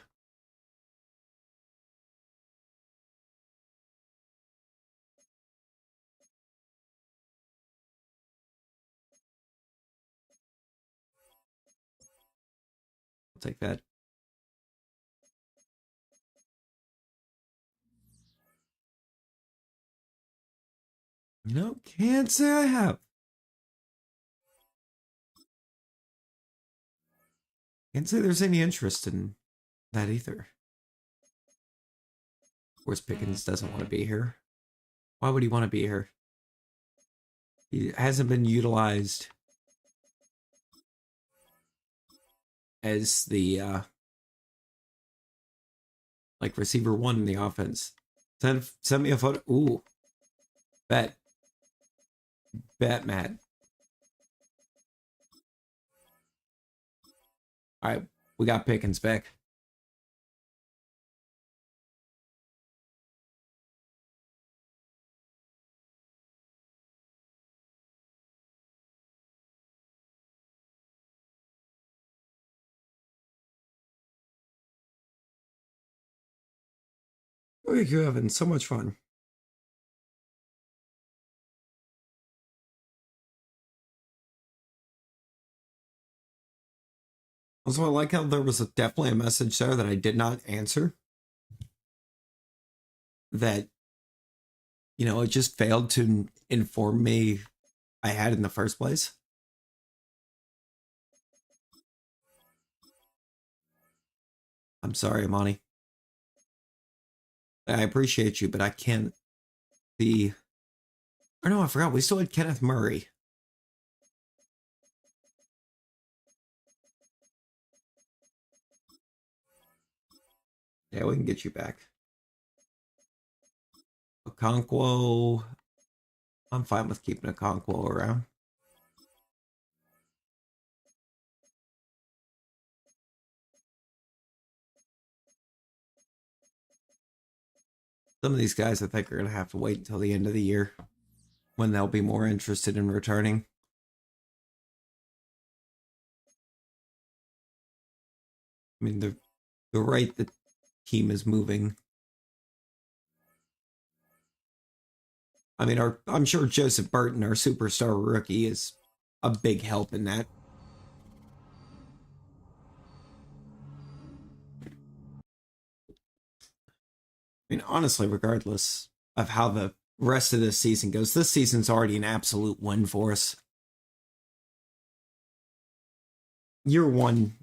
I'll take that. No, can't say I have. Can't say there's any interest in that either. Of course, Pickens doesn't want to be here. Why would he want to be here? He hasn't been utilized as the like receiver one in the offense. Send me a photo. Ooh. Bet, Matt. All right, we got Pickens back. Oh, you're having so much fun. Also, I like how there was definitely a message there that I did not answer. That, it just failed to inform me I had in the first place. I'm sorry, Amani. I appreciate you, but I can't be. Or no, I forgot. We still had Kenneth Murray. Yeah, we can get you back. Okonkwo. I'm fine with keeping Okonkwo around. Some of these guys I think are going to have to wait until the end of the year when they'll be more interested in returning. I mean, the rate the team is moving. I mean, I'm sure Joseph Burton, our superstar rookie, is a big help in that. I mean, honestly, regardless of how the rest of this season goes, this season's already an absolute win for us. Year one,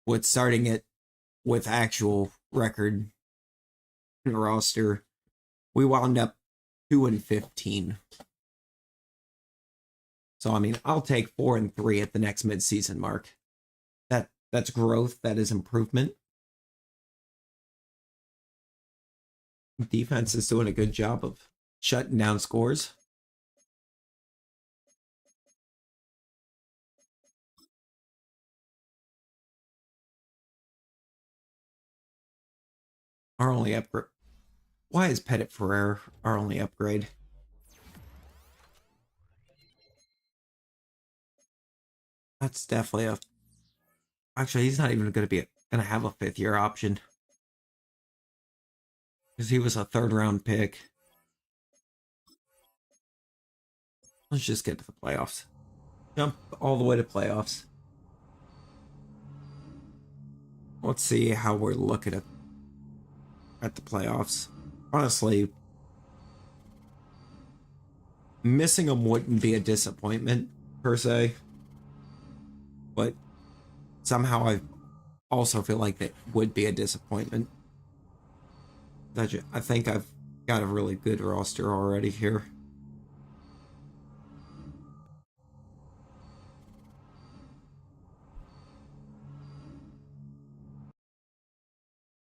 with starting it with actual record roster, we wound up 2-15. So I mean, I'll take 4-3 at the next midseason mark. That's growth. That is improvement. Defense is doing a good job of shutting down scores. Our only upgrade. Why is Pettit Ferrer our only upgrade? That's definitely a. Actually, he's not even going to be going to have a 5th-year option because he was a 3rd-round pick. Let's just get to the playoffs. Jump all the way to playoffs. Let's see how we're looking at the playoffs. Honestly, missing them wouldn't be a disappointment per se, but somehow I also feel like that would be a disappointment. I think I've got a really good roster already here.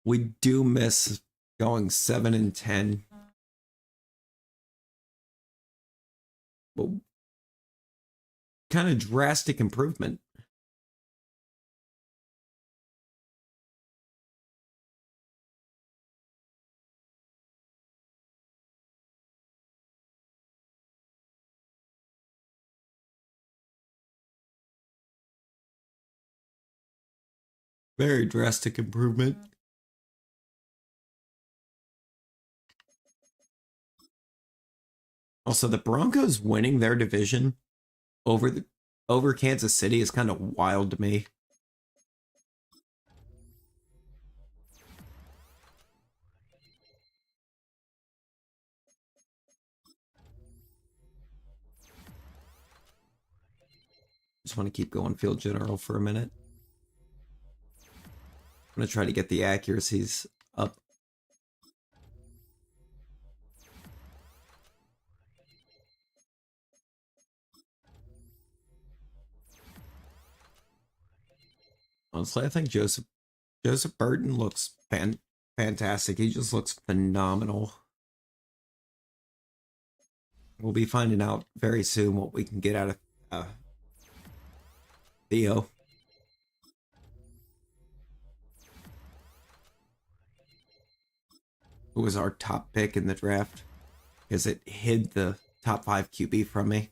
We do miss going 7-10, but kind of drastic improvement. Very drastic improvement. Also, the Broncos winning their division over Kansas City is kind of wild to me. Just want to keep going field general for a minute. I'm going to try to get the accuracies up. Honestly, I think Joseph Burton looks fantastic. He just looks phenomenal. We'll be finding out very soon what we can get out of Theo. Who was our top pick in the draft because it hid the top 5 QB from me.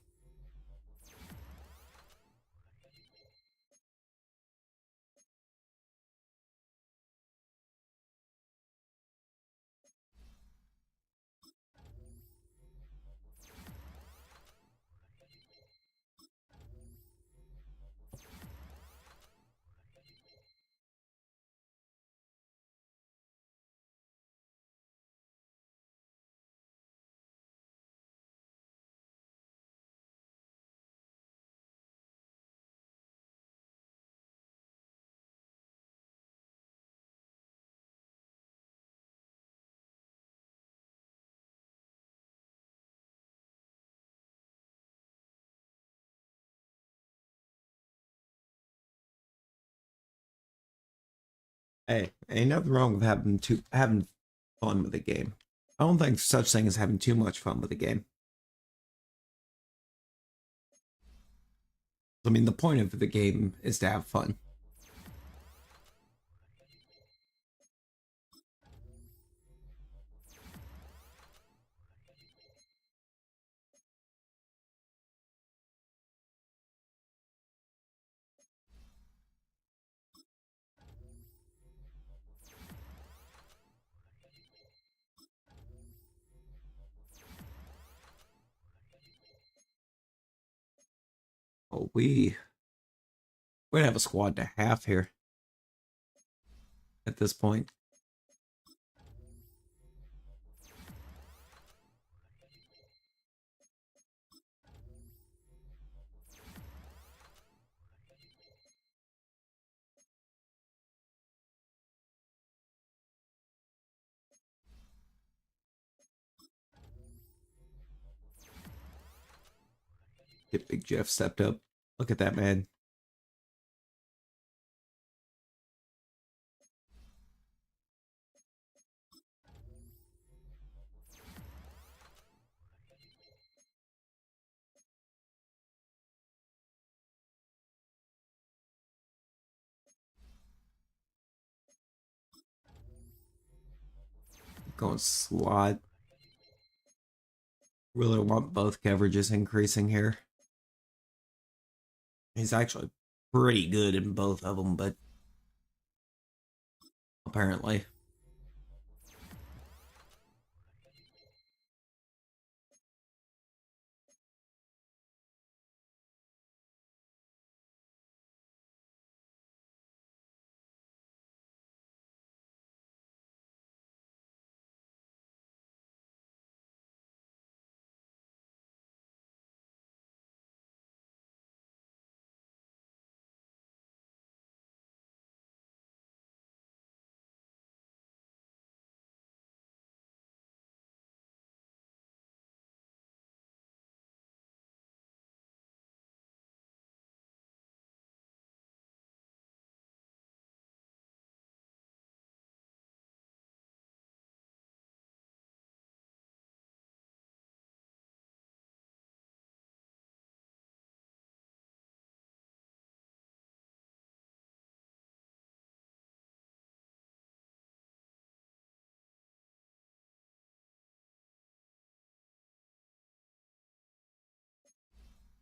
Hey, ain't nothing wrong with having fun with the game. I don't think such thing as having too much fun with the game. I mean, the point of the game is to have fun. Oh, we're gonna have a squad and a half here at this point. Get Big Jeff stepped up. Look at that man. Going slot. Really want both coverages increasing here. He's actually pretty good in both of them, but apparently.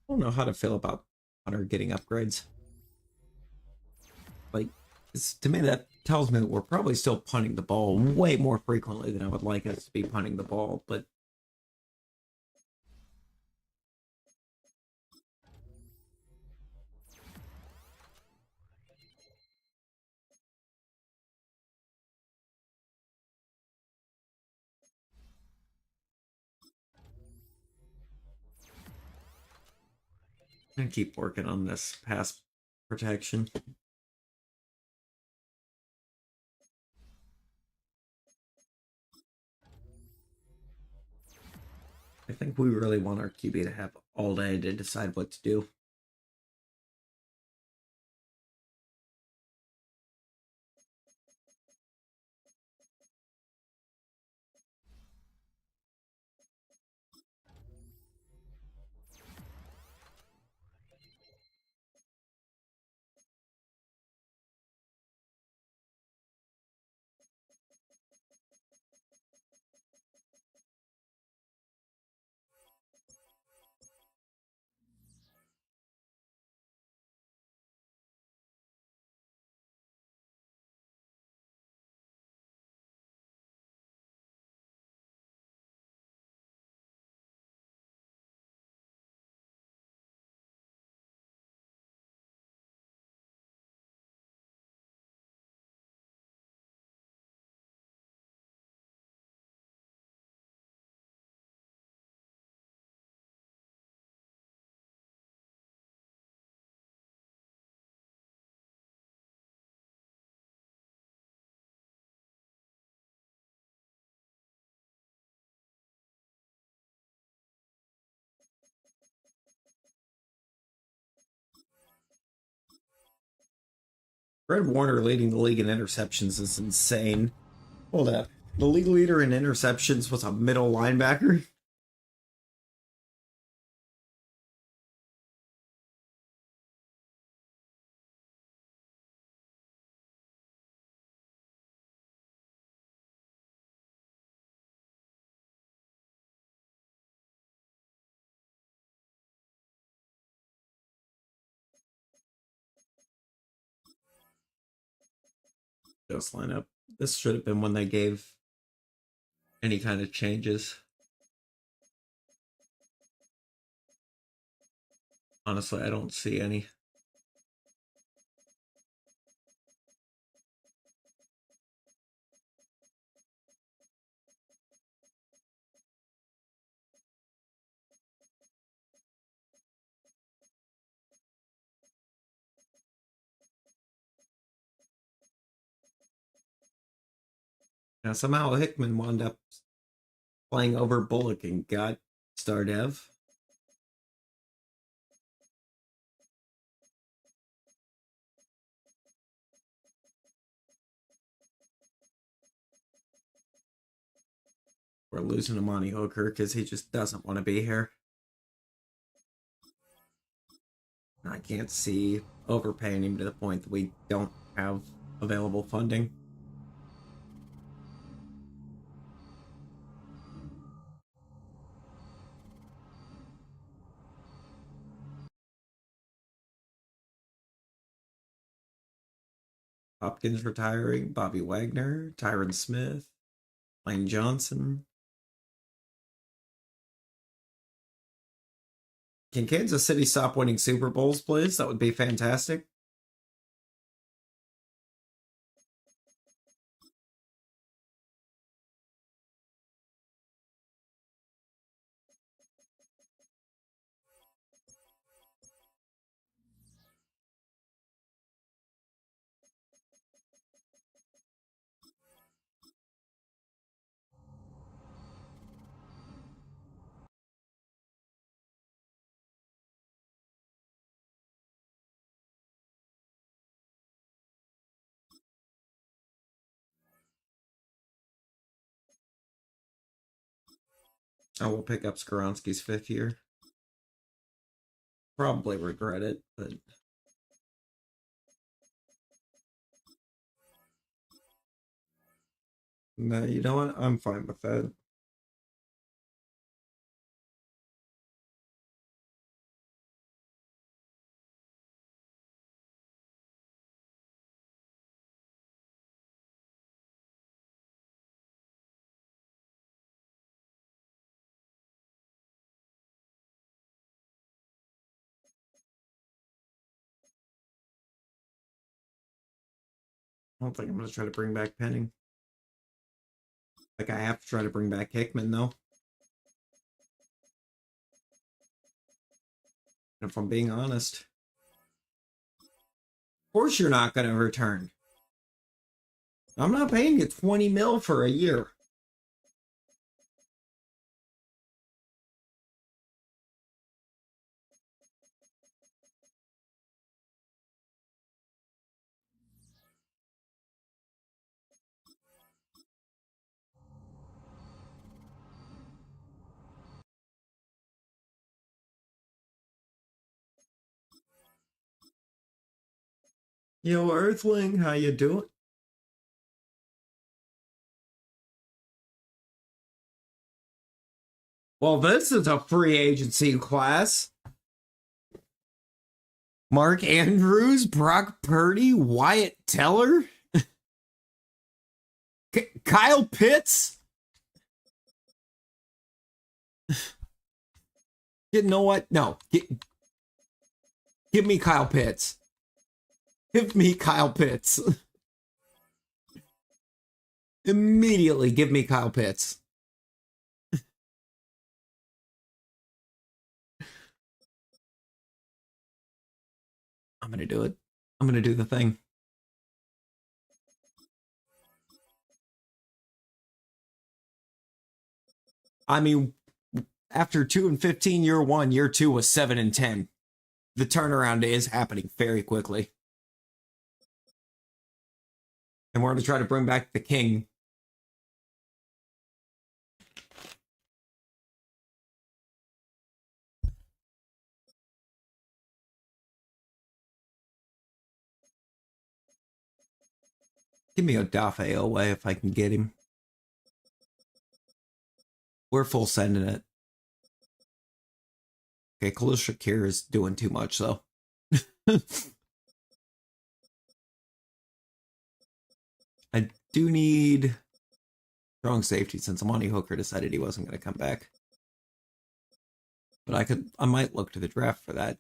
I don't know how to feel about Hunter getting upgrades. Like, to me, that tells me that we're probably still punting the ball way more frequently than I would like us to be punting the ball. But I'm gonna keep working on this pass protection. I think we really want our QB to have all day to decide what to do. Fred Warner leading the league in interceptions is insane. Hold up. The league leader in interceptions was a middle linebacker. Ghost lineup. This should have been when they gave any kind of changes. Honestly, I don't see any. Now, somehow Hickman wound up playing over Bullock and got Stardev. We're losing to Monty Hooker because he just doesn't want to be here. I can't see overpaying him to the point that we don't have available funding. Hopkins retiring, Bobby Wagner, Tyron Smith, Lane Johnson. Can Kansas City stop winning Super Bowls, please? That would be fantastic. I will pick up Skoronski's 5th year. Probably regret it, but no, you know what? I'm fine with that. I don't think I'm going to try to bring back Penning. Like, I have to try to bring back Hickman, though. And if I'm being honest, of course you're not going to return. I'm not paying you 20 mil for a year. Yo, Earthling, how you doing? Well, this is a free agency class. Mark Andrews, Brock Purdy, Wyatt Teller, Kyle Pitts. You know what? No. Give me Kyle Pitts. Give me Kyle Pitts. Immediately give me Kyle Pitts. I'm going to do it. I'm going to do the thing. I mean, after 2-15 year one, year two was 7-10. The turnaround is happening very quickly. And we're going to try to bring back the king. Give me Odafe away if I can get him. We're full sending it. Okay, Khalil Shakir is doing too much, though. I do need strong safety since Amani Hooker decided he wasn't going to come back. But I might look to the draft for that.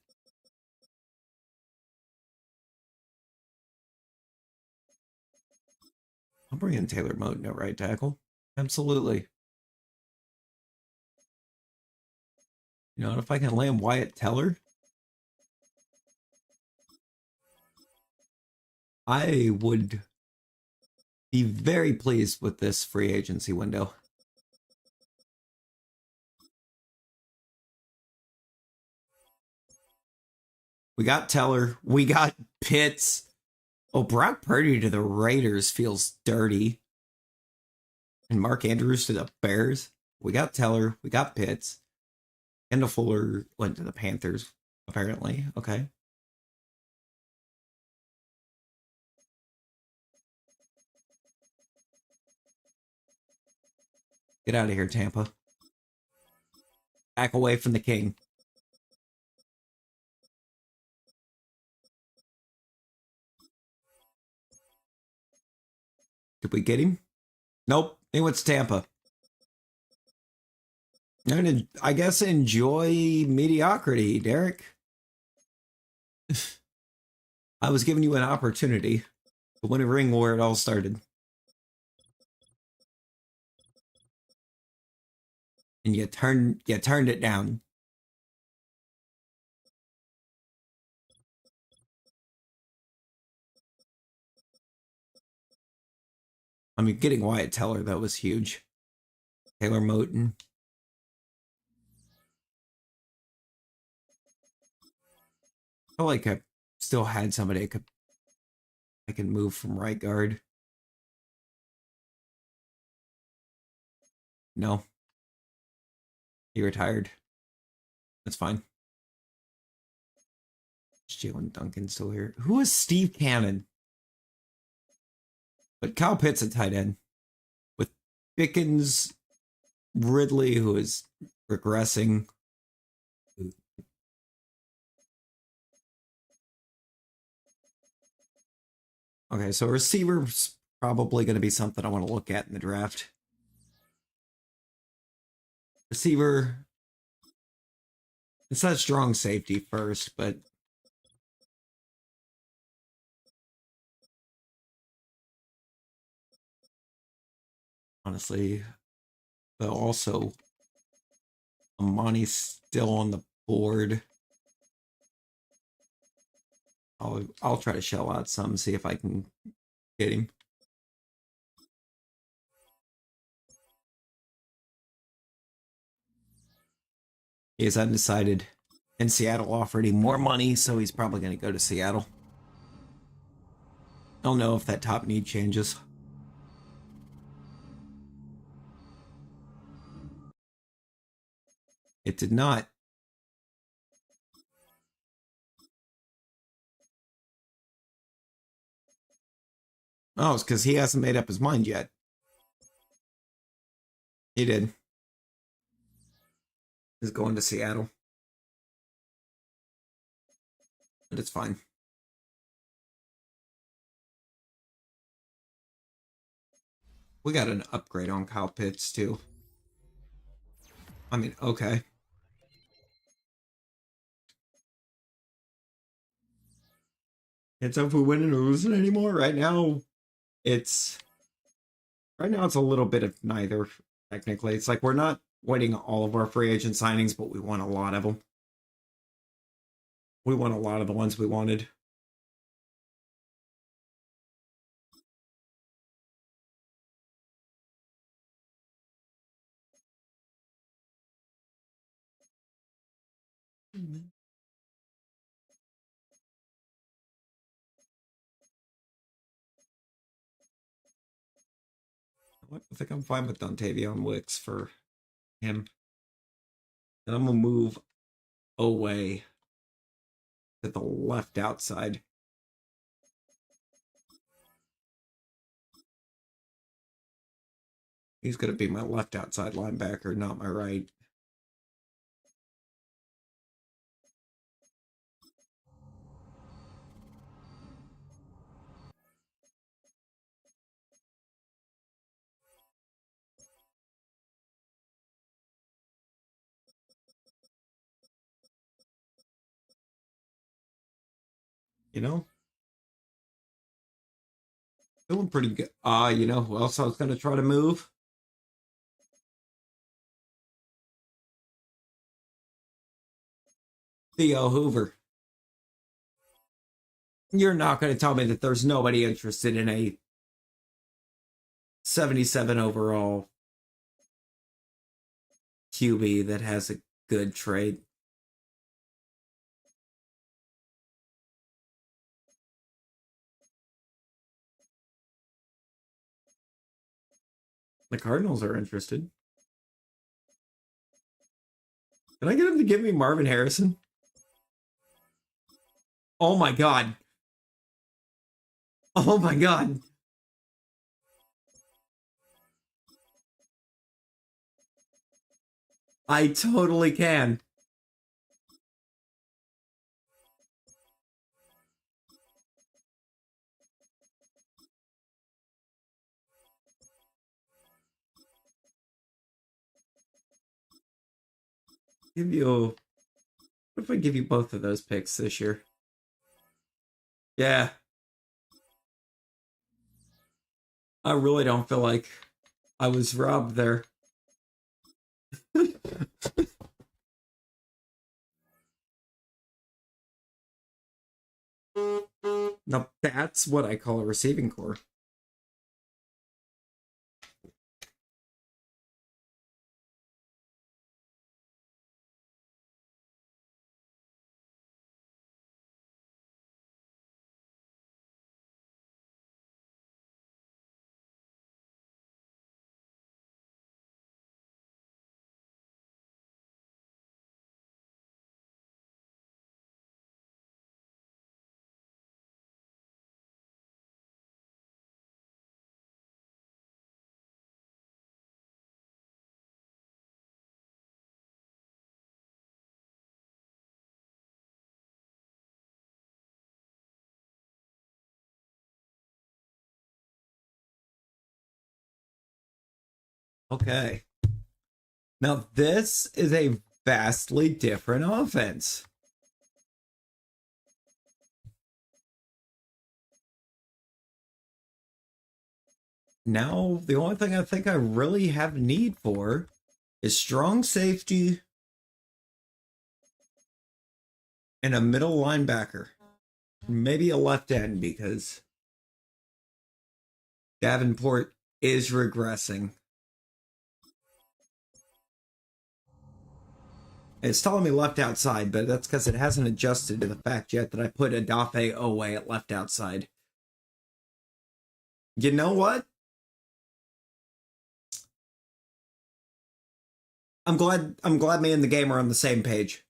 I'll bring in Taylor Moton at right tackle. Absolutely. You know, and if I can land Wyatt Teller, I would be very pleased with this free agency window. We got Teller. We got Pitts. Oh, Brock Purdy to the Raiders feels dirty. And Mark Andrews to the Bears. We got Teller. We got Pitts. Kendall Fuller went to the Panthers, apparently. Okay. Get out of here, Tampa. Back away from the king. Did we get him? Nope. He went to Tampa. I guess enjoy mediocrity, Derek. I was giving you an opportunity to win a ring where it all started. And you turned it down. I mean, getting Wyatt Teller, that was huge. Taylor Moton. I feel like I still had somebody I could move from right guard. No, he retired. That's fine. Is Jalen Duncan still here? Who is Steve Cannon? But Kyle Pitts a tight end with Pickens, Ridley, who is regressing. Okay, so receiver's probably going to be something I want to look at in the draft. Receiver, it's not strong safety first, but honestly, but also Amani's still on the board. I'll try to shell out some, see if I can get him. He is undecided. And Seattle offered him more money, so he's probably going to go to Seattle. I don't know if that top need changes. It did not. Oh, it's because he hasn't made up his mind yet. He did. He's going to Seattle. But it's fine. We got an upgrade on Kyle Pitts, too. I mean, okay. It's up for winning or losing anymore. It's it's a little bit of neither, technically. It's like we're not winning all of our free agent signings, but we won a lot of them. We won a lot of the ones we wanted. I think I'm fine with Dontavion Wicks for him. And I'm going to move away to the left outside. He's going to be my left outside linebacker, not my right. You know, feeling pretty good. You know who else I was going to try to move? Theo Hoover. You're not going to tell me that there's nobody interested in a 77 overall QB that has a good trade. The Cardinals are interested. Can I get him to give me Marvin Harrison? Oh my god. Oh my god. I totally can. Give you. What if I give you both of those picks this year? Yeah. I really don't feel like I was robbed there. Now that's what I call a receiving core. Okay. Now this is a vastly different offense. Now the only thing I think I really have need for is strong safety and a middle linebacker. Maybe a left end because Davenport is regressing. It's telling me left outside, but that's because it hasn't adjusted to the fact yet that I put Adafe away at left outside. You know what? I'm glad me and the game are on the same page.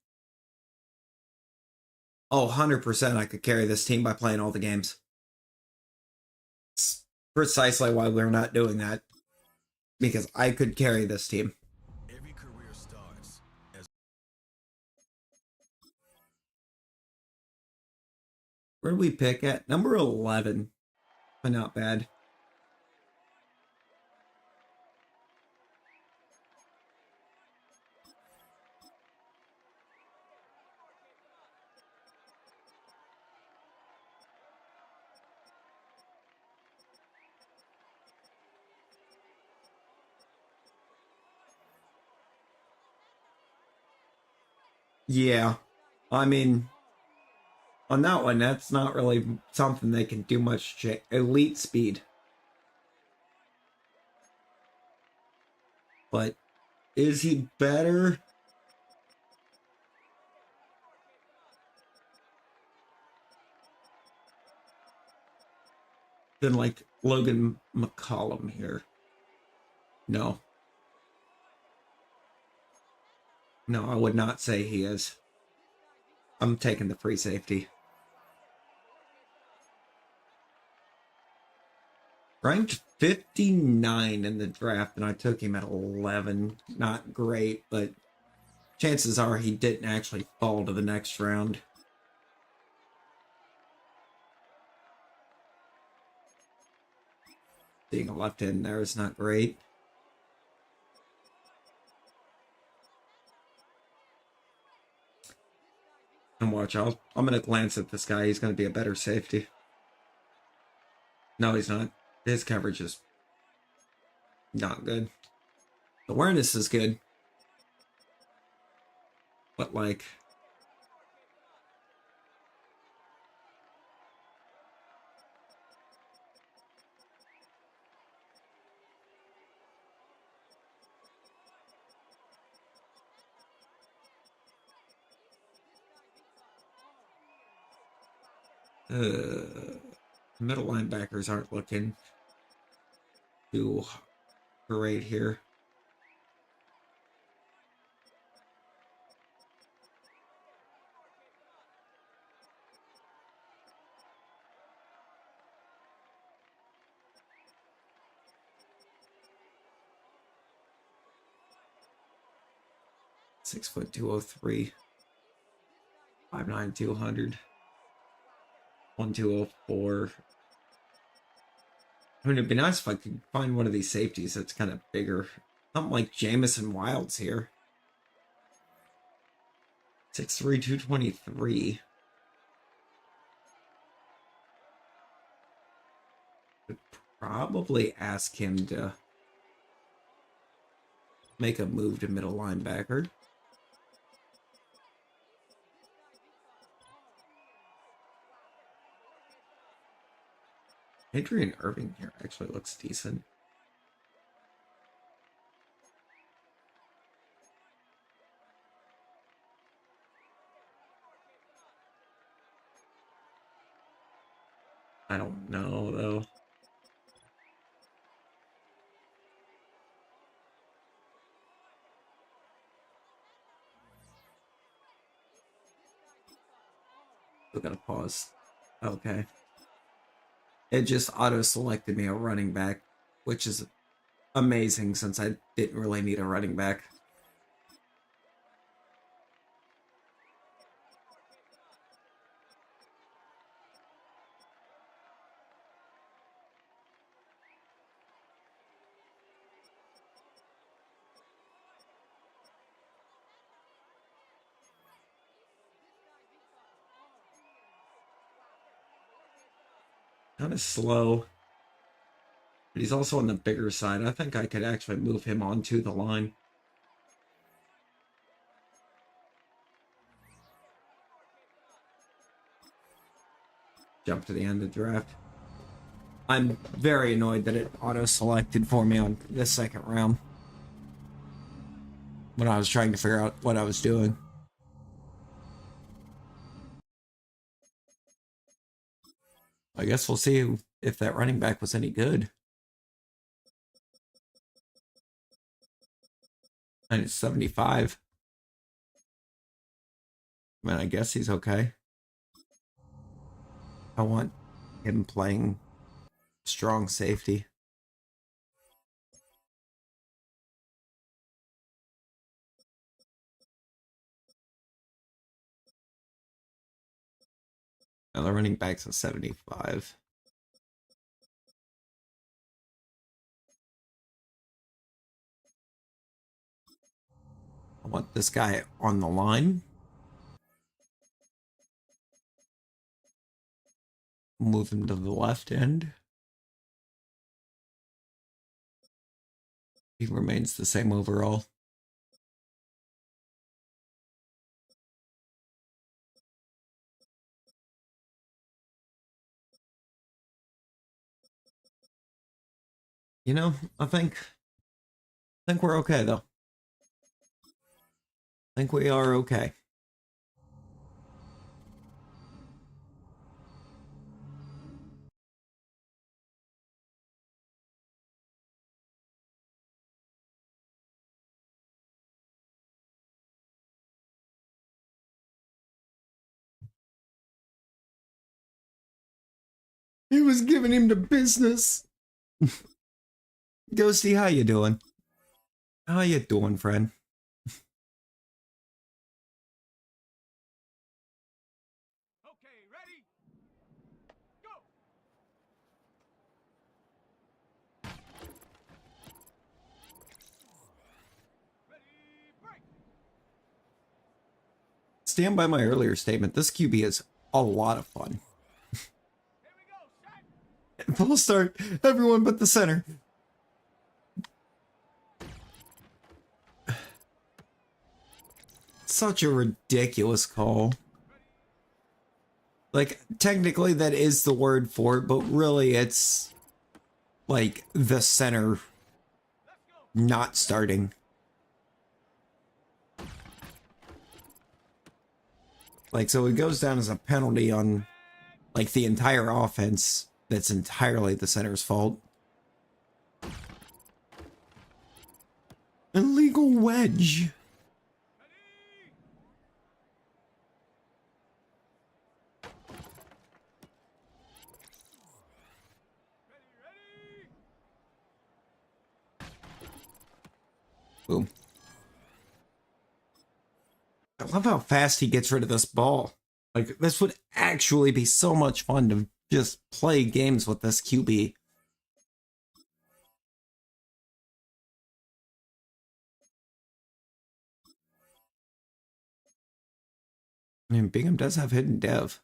Oh, 100% I could carry this team by playing all the games. It's precisely why we're not doing that. Because I could carry this team. Every career starts as... Where do we pick at? Number 11. But not bad. Yeah. I mean, on that one, that's not really something they can do much. Elite speed. But is he better? Than like Logan McCollum here? No. No, I would not say he is. I'm taking the free safety. Ranked 59 in the draft, and I took him at 11. Not great, but chances are he didn't actually fall to the next round. Being a left end there is not great. And watch, I'm going to glance at this guy. He's going to be a better safety. No, he's not. His coverage is not good. Awareness is good. But like... middle linebackers aren't looking too great here. 6', 203. 5'9", 200. 1, 204. I mean, it'd be nice if I could find one of these safeties that's kind of bigger. Something like Jamison Wilds here. 6'3", 223. Could probably ask him to make a move to middle linebacker. Adrian Irving here actually looks decent. I don't know, though. Still gotta pause. Okay. It just auto-selected me a running back, which is amazing since I didn't really need a running back. Kind of slow, but he's also on the bigger side. I think I could actually move him onto the line. Jump to the end of the draft. I'm very annoyed that it auto-selected for me on the second round when I was trying to figure out what I was doing. I guess we'll see if that running back was any good. And it's 75. I mean, I guess he's okay. I want him playing strong safety. Now the running back's a 75. I want this guy on the line. Move him to the left end. He remains the same overall. You know, I think we're okay though. I think we are okay. He was giving him the business. Ghosty, how you doing? How you doing, friend? Okay, ready? Go! Ready, break! Stand by my earlier statement. This QB is a lot of fun. Here we go, set! Full start. Everyone but the center. Such a ridiculous call. Like, technically that is the word for it, but really it's like the center not starting. Like, so it goes down as a penalty on like the entire offense. That's entirely the center's fault. Illegal wedge. Boom. love how fast he gets rid of this ball. Like, this would actually be so much fun to just play games with this QB. I mean, Bingham does have hidden dev.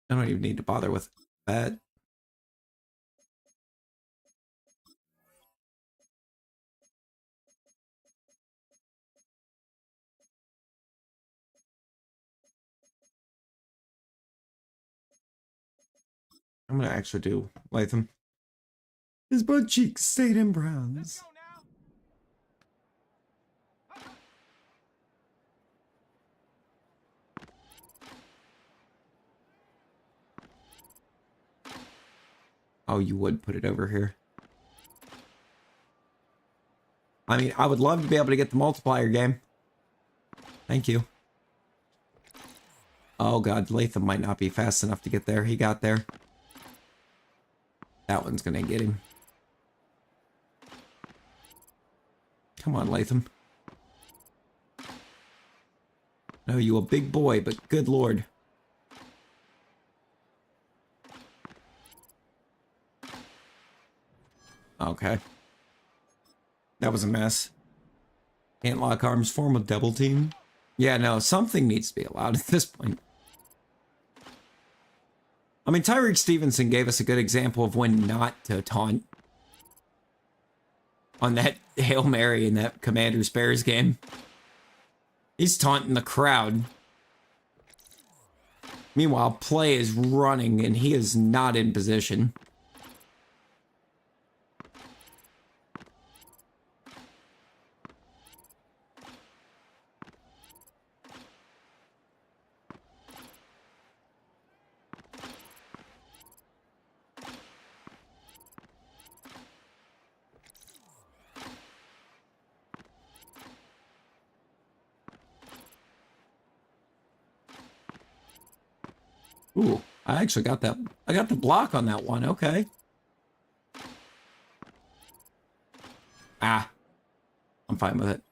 I don't even need to bother with that. I'm gonna actually do Latham. His butt cheeks stayed in Browns. Let's go now. Oh, you would put it over here. I mean, I would love to be able to get the multiplier game. Thank you. Oh god, Latham might not be fast enough to get there. He got there. That one's gonna get him. Come on, Latham. No, you a big boy, but good lord. Okay. That was a mess. Can't lock arms, form a double team. Yeah, no, something needs to be allowed at this point. I mean, Tyreek Stevenson gave us a good example of when not to taunt. On that Hail Mary in that Commanders Bears game. He's taunting the crowd. Meanwhile, play is running and he is not in position. Ooh, I actually got that. I got the block on that one. Okay. Ah, I'm fine with it.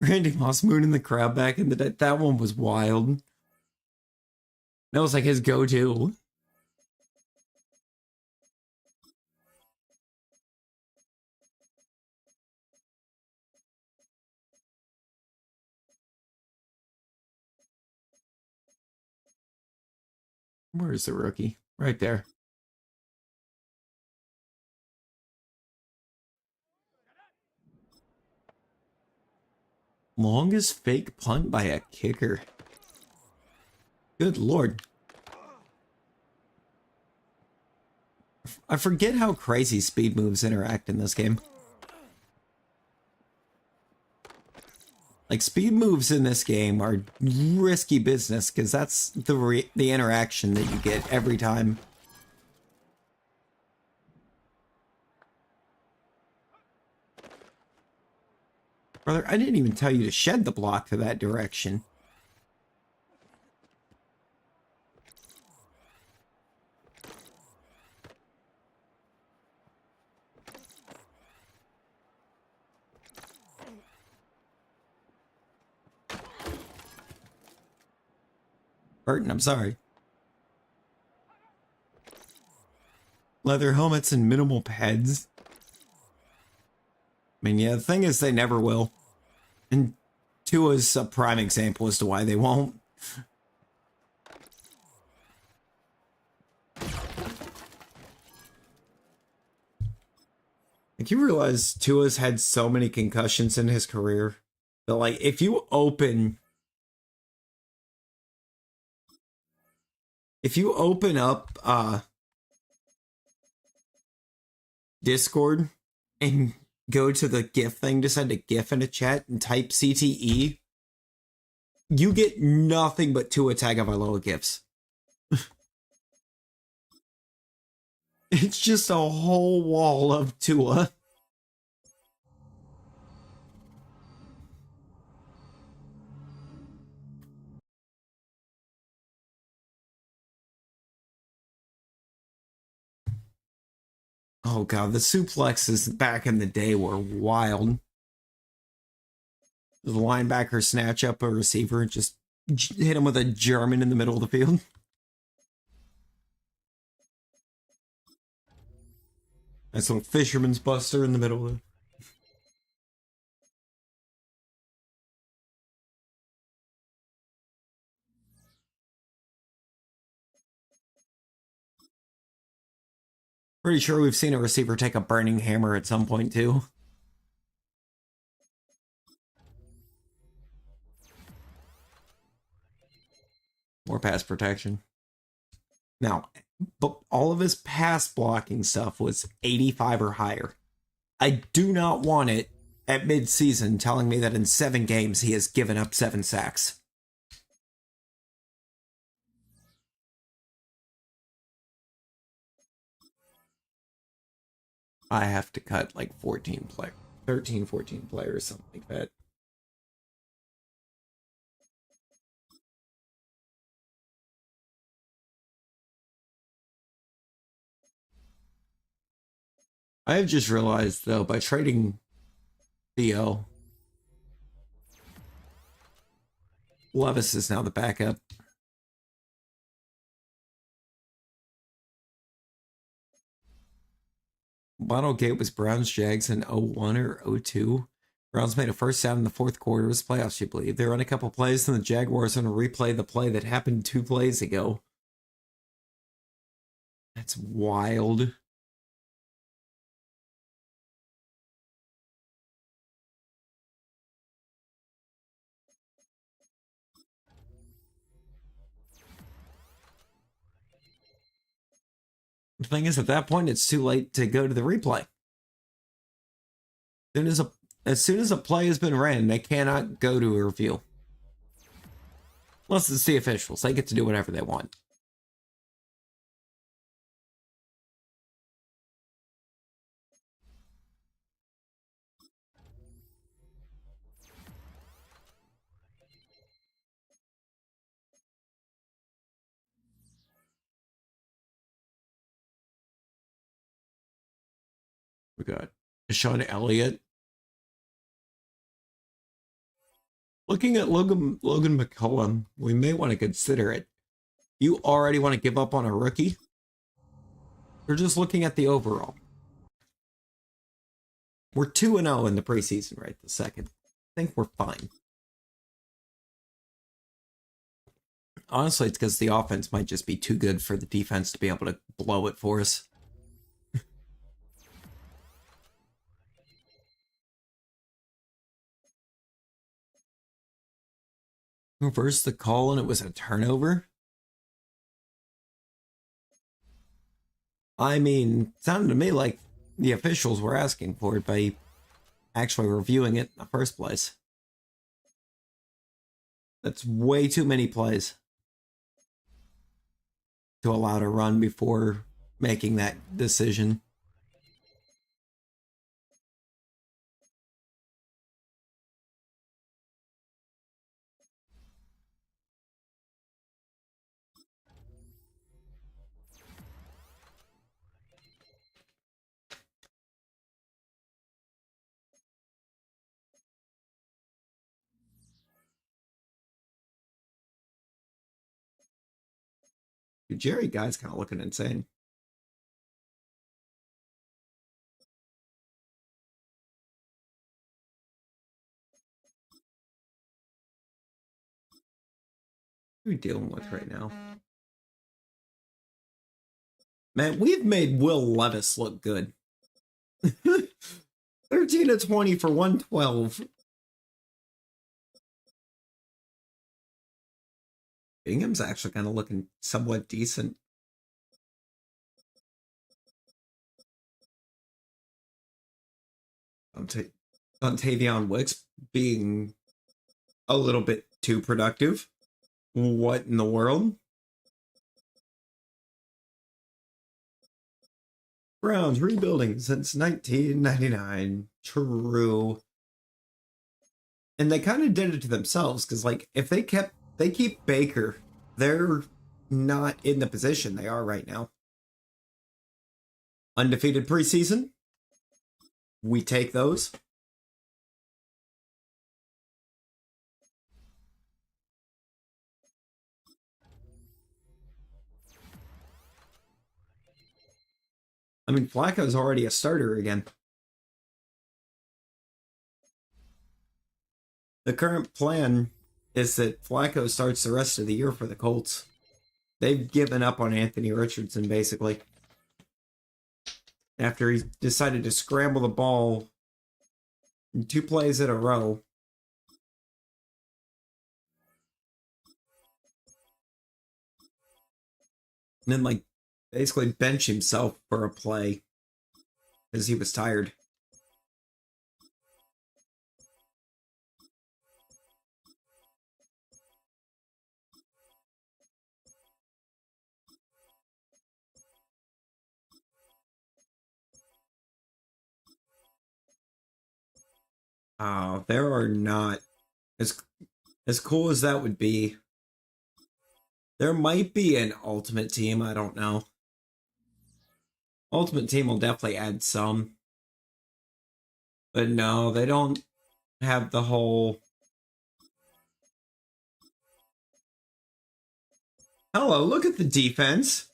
Randy Moss mooning the crowd back in the day. That one was wild. That was like his go-to. Where is the rookie? Right there. Longest fake punt by a kicker. Good lord. I forget how crazy speed moves interact in this game. Like, speed moves in this game are risky business because that's the interaction that you get every time. Brother, I didn't even tell you to shed the block to that direction. Burton, I'm sorry. Leather helmets and minimal pads. I mean, yeah, the thing is they never will. And Tua's a prime example as to why they won't. Like, you realize Tua's had so many concussions in his career that, like, if you open up Discord and go to the GIF thing to send a GIF in a chat and type CTE, you get nothing but Tua Tagovailoa GIFs. It's just a whole wall of Tua. Oh god, the suplexes back in the day were wild. The linebacker snatch up a receiver and just hit him with a German in the middle of the field. Nice little fisherman's buster in the middle of it. Pretty sure we've seen a receiver take a burning hammer at some point too. More pass protection. Now, but all of his pass blocking stuff was 85 or higher. I do not want it at mid-season telling me that in 7 games he has given up 7 sacks. I have to cut like 14 players, 13, 14 players, something like that. I have just realized, though, by trading Theo, Levis is now the backup. Model Gate was Browns Jags in 01 or 02. Browns made a first down in the fourth quarter of the playoffs, you believe. They run a couple plays, and the Jaguars are going to replay the play that happened 2 plays ago. That's wild. The thing is, at that point, it's too late to go to the replay. As soon as a play has been ran, they cannot go to a review. Unless it's the officials. They get to do whatever they want. We got Deshaun Elliott. Looking at Logan McCullum, we may want to consider it. You already want to give up on a rookie? We're just looking at the overall. We're 2-0 in the preseason right this second. I think we're fine. Honestly, it's because the offense might just be too good for the defense to be able to blow it for us. Reversed the call and it was a turnover? I mean, it sounded to me like the officials were asking for it by actually reviewing it in the first place. That's way too many plays to allow to run before making that decision. Dude, Jerry Guy's kind of looking insane. What are we dealing with right now? Man, we've made Will Levis look good. 13 of 20 for 112. Bingham's actually kind of looking somewhat decent. Tavion Wicks being a little bit too productive. What in the world? Browns rebuilding since 1999. True. And they kind of did it to themselves because, like, if they keep Baker, they're not in the position they are right now. Undefeated preseason. We take those. I mean, Flacco's already a starter again. The current plan is that Flacco starts the rest of the year for the Colts. They've given up on Anthony Richardson, basically. After he decided to scramble the ball in 2 plays in a row. And then, like, basically bench himself for a play because he was tired. There are not as cool as that would be. There might be an Ultimate Team, I don't know. Ultimate Team will definitely add some. But no, they don't have the whole... Hello, look at the defense.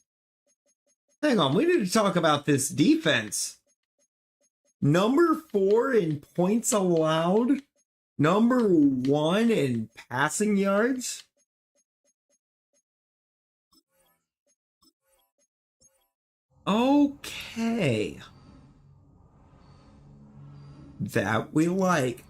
Hang on, we need to talk about this defense. Number 4 in points allowed. Number 1 in passing yards. Okay. That we like.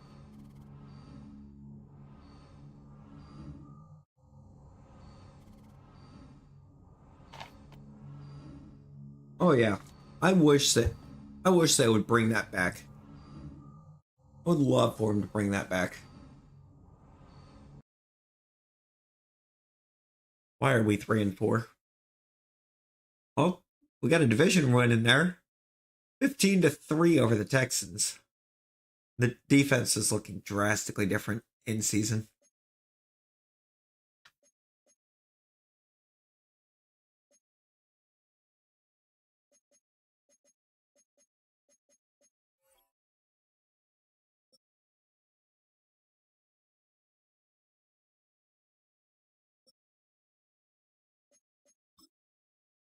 Oh yeah. I wish they would bring that back. I would love for him to bring that back. Why are we 3-4? Oh, we got a division win in there. 15-3 over the Texans. The defense is looking drastically different in season.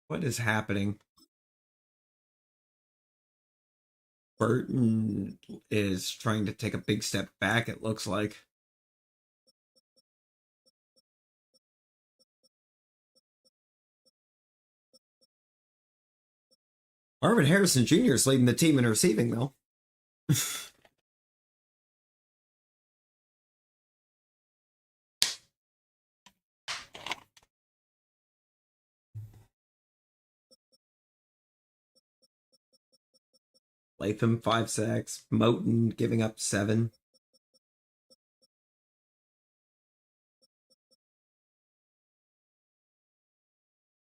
What is happening? Burton is trying to take a big step back, it looks like. Marvin Harrison Jr. is leading the team in receiving, though. Latham, 5 sacks. Moten giving up 7.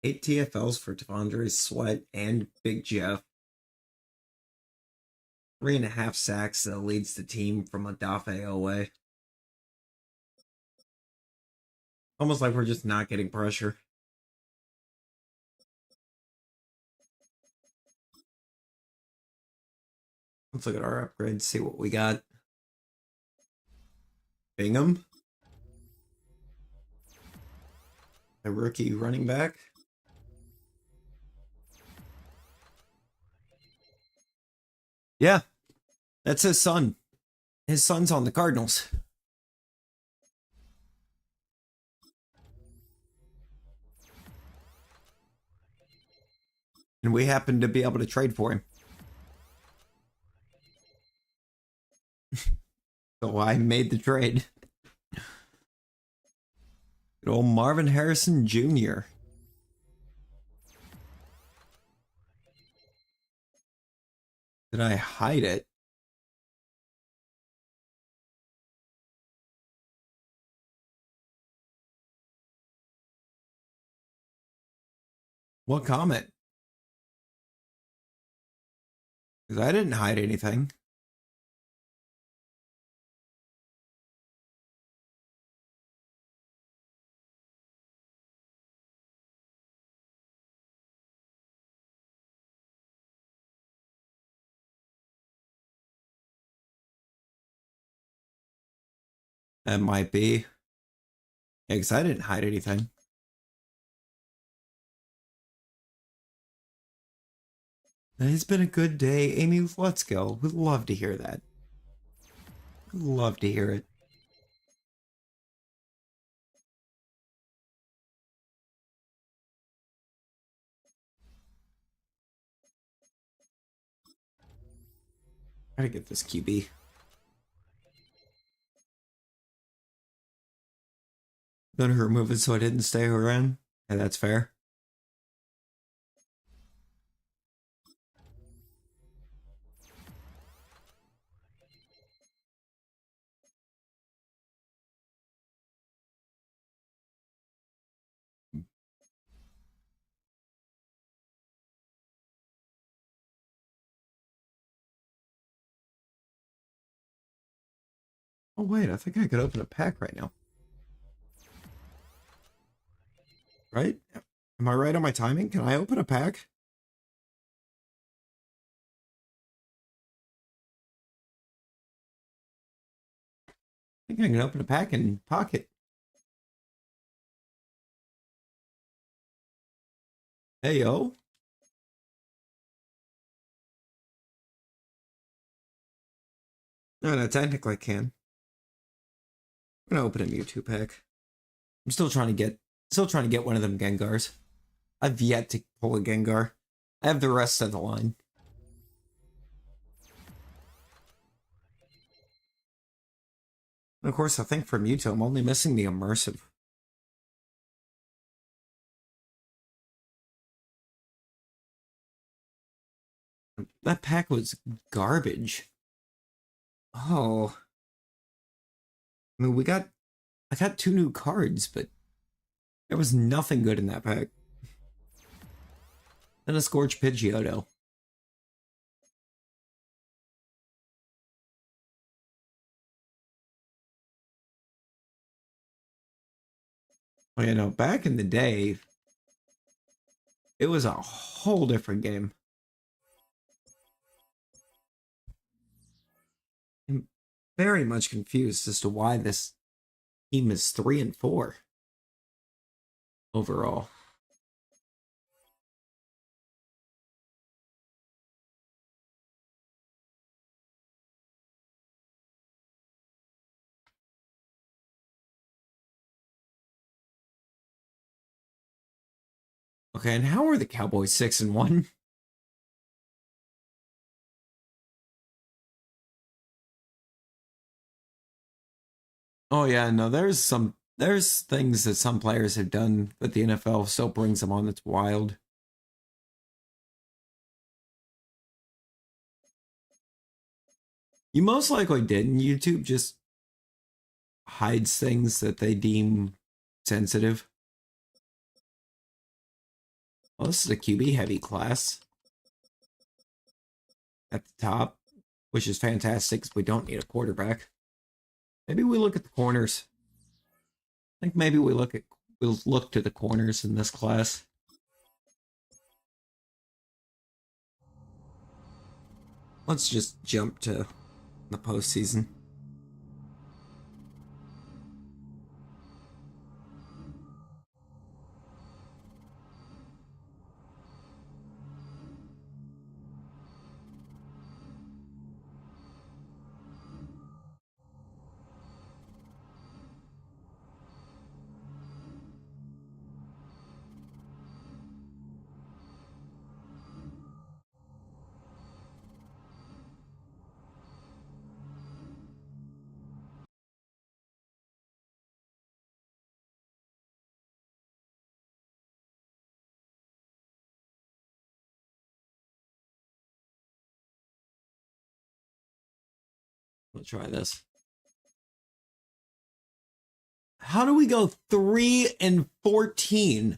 Eight TFLs for Devondre Sweat and Big Jeff. 3.5 sacks that leads the team from Adafe away. Almost like we're just not getting pressure. Let's look at our upgrades, see what we got. Bingham. A rookie running back. Yeah, that's his son. His son's on the Cardinals. And we happen to be able to trade for him. So I made the trade. Good old Marvin Harrison Jr. Did I hide it? What comment? Because I didn't hide anything. That might be. Yeah, because I didn't hide anything. It's been a good day. Amy, let's go. We'd love to hear that. We'd love to hear it. Gotta get this QB. Gonna remove it so I didn't stay around. Yeah, that's fair. Oh, wait, I think I could open a pack right now. Right? Am I right on my timing? Can I open a pack? I think I can open a pack in Pocket. Hey, yo. No, no, technically I can. I'm gonna open a Mewtwo pack. I'm still trying to get one of them Gengars. I've yet to pull a Gengar. I have the rest of the line. And of course, I think for Mewtwo, I'm only missing the immersive. That pack was garbage. Oh, I mean, I got two new cards, but there was nothing good in that pack. And a Scorch Pidgeotto. Well, you know, back in the day, it was a whole different game. I'm very much confused as to why this team is 3-4 overall. Okay, and how are the Cowboys 6-1? Oh yeah, no, there's things that some players have done that the NFL still brings them on that's wild. You most likely didn't. YouTube just hides things that they deem sensitive. Well, this is a QB heavy class at the top, which is fantastic because we don't need a quarterback. Maybe we look at the corners. I think maybe we'll look to the corners in this class. Let's just jump to the postseason. We'll try this. How do we go 3-14?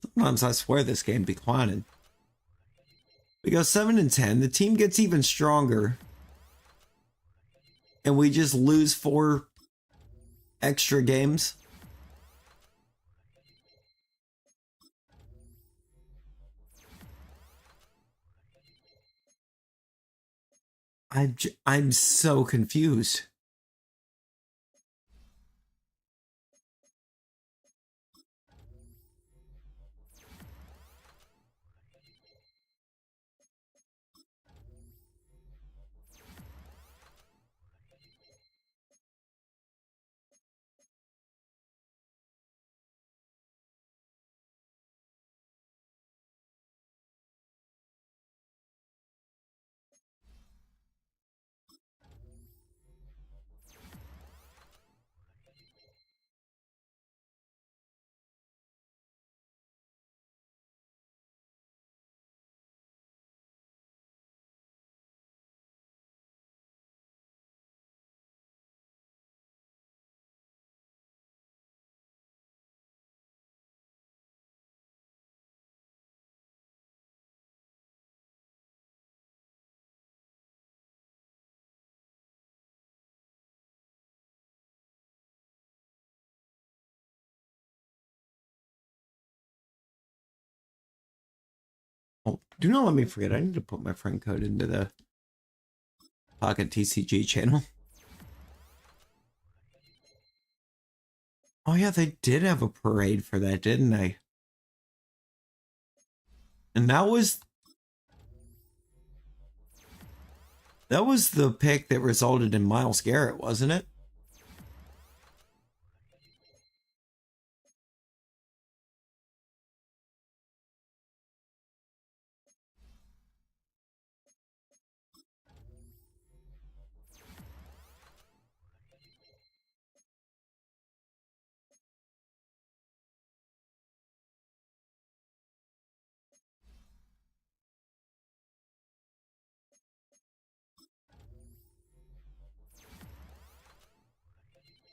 Sometimes I swear this game be declining. We go 7-10. The team gets even stronger, and we just lose 4 extra games. I'm so confused. Do not let me forget. I need to put my friend code into the Pocket TCG channel. Oh yeah, they did have a parade for that, didn't they? And that was the pick that resulted in Myles Garrett, wasn't it?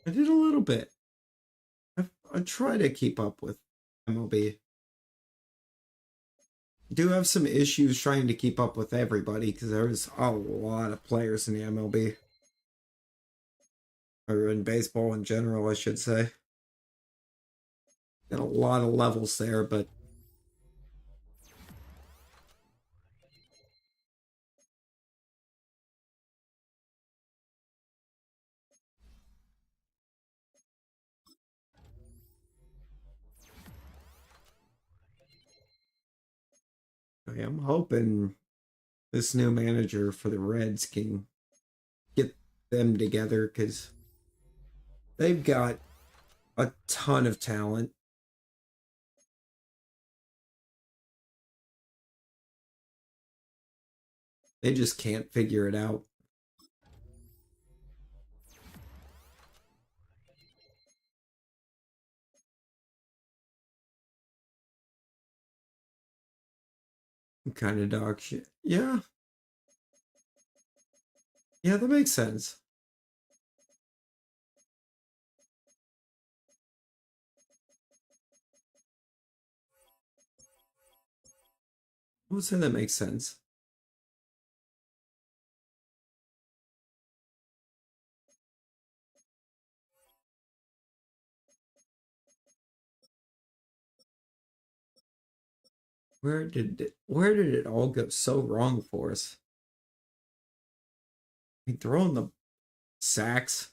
I did a little bit. I try to keep up with MLB. Do have some issues trying to keep up with everybody because there's a lot of players in the MLB. Or in baseball in general, I should say. Got a lot of levels there, but I am hoping this new manager for the Reds can get them together because they've got a ton of talent. They just can't figure it out. Kind of dog shit. Yeah, yeah, that makes sense. I would say that makes sense. Where did it all go so wrong for us? I mean, throwing the sacks,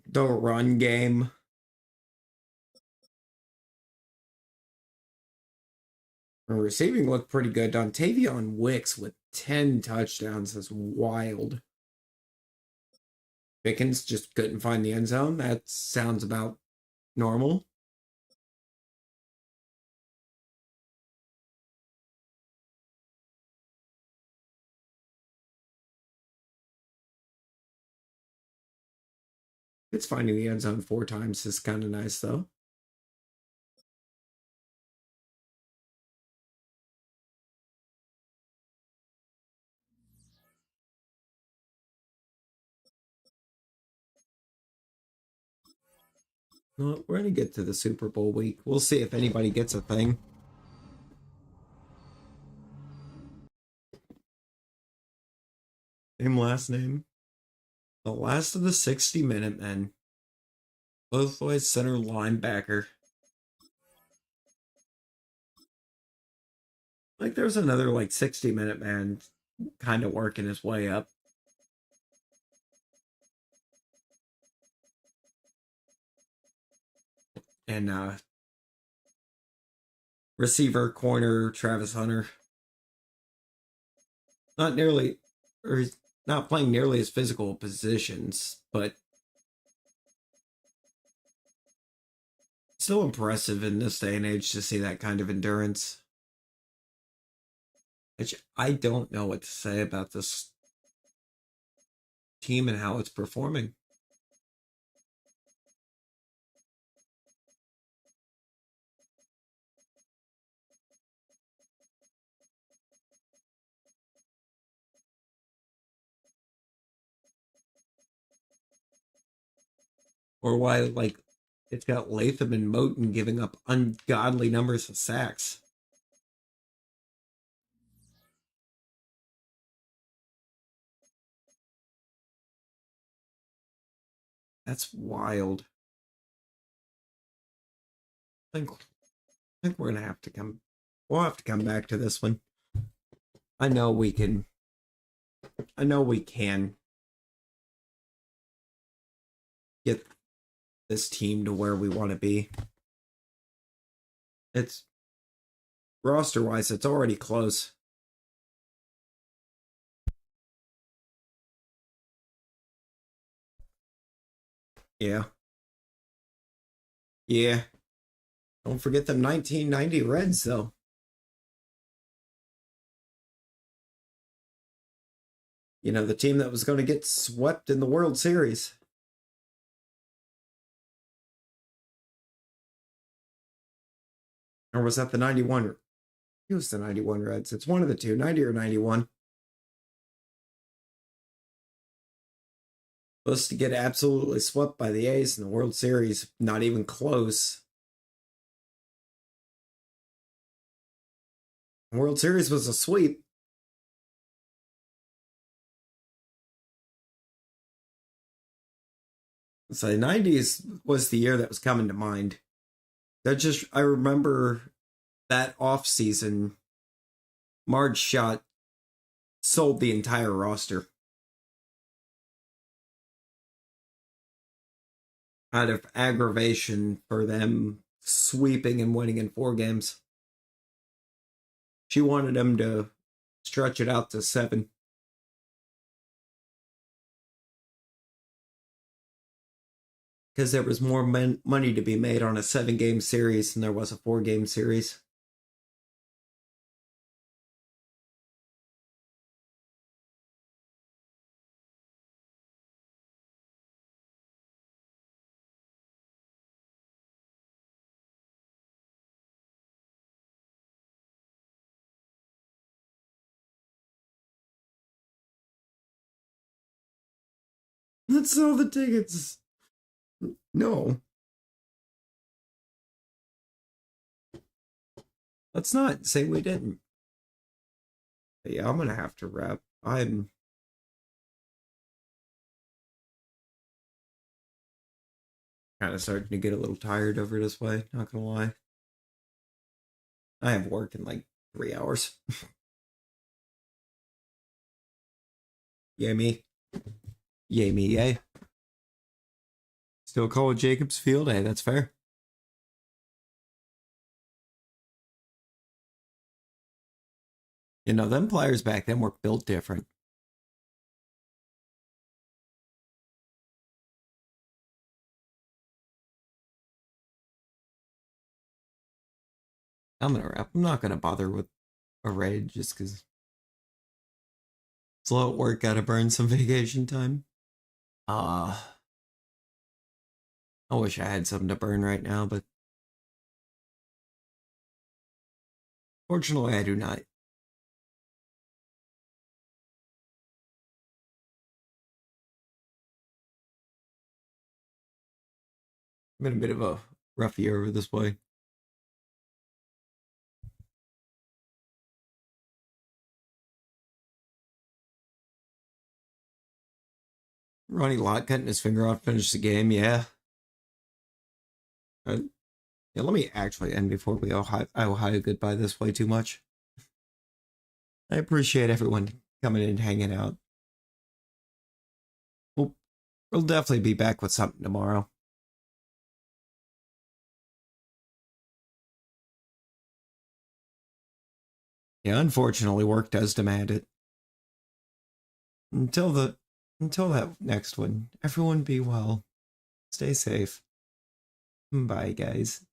the run game. The receiving looked pretty good. Dontavion Wicks with 10 touchdowns is wild. Pickens just couldn't find the end zone. That sounds about normal. It's finding the end zone 4 times is kind of nice, though. Well, we're going to get to the Super Bowl week. We'll see if anybody gets a thing. Name, last name. The last of the 60-minute men. Both boys center linebacker. Like there's another like 60-minute man kind of working his way up. And receiver corner Travis Hunter. Not nearly, or he's not playing nearly as physical positions, but still impressive in this day and age to see that kind of endurance. Which I don't know what to say about this team and how it's performing. Or why, like, it's got Latham and Moten giving up ungodly numbers of sacks. That's wild. I think I think we're gonna have to come. We'll have to come back to this one. I know we can. I know we can get this team to where we want to be. It's roster wise, it's already close. Yeah. Yeah. Don't forget them 1990 Reds, though. You know, the team that was going to get swept in the World Series. Or was that the 91? It was the 91 Reds. It's one of the two, 90 or 91. Supposed to get absolutely swept by the A's in the World Series. Not even close. The World Series was a sweep. So the 90s was the year that was coming to mind. I remember that off season, Marge Schott sold the entire roster out of aggravation for them sweeping and winning in 4 games. She wanted them to stretch it out to 7. Because there was more money to be made on a 7-game series than there was a 4-game series. Let's sell the tickets. No. Let's not say we didn't. But yeah, I'm going to have to wrap. I'm kind of starting to get a little tired over this way, not going to lie. I have work in like 3 hours. Yay me. Yay me, yay. Still call it Jacobs Field. Hey, that's fair. You know, them players back then were built different. I'm gonna wrap. I'm not gonna bother with a raid just because slow at work. Gotta burn some vacation time. Uh I wish I had something to burn right now, but fortunately I do not. Been a bit of a rough year over this way. Ronnie Lott cutting his finger off, finish the game. Yeah. Yeah. Let me actually end before we Ohio goodbye this way too much. I appreciate everyone coming in and hanging out. We'll definitely be back with something tomorrow. Yeah, unfortunately, work does demand it. Until the until that next one, everyone be well. Stay safe. Bye, guys.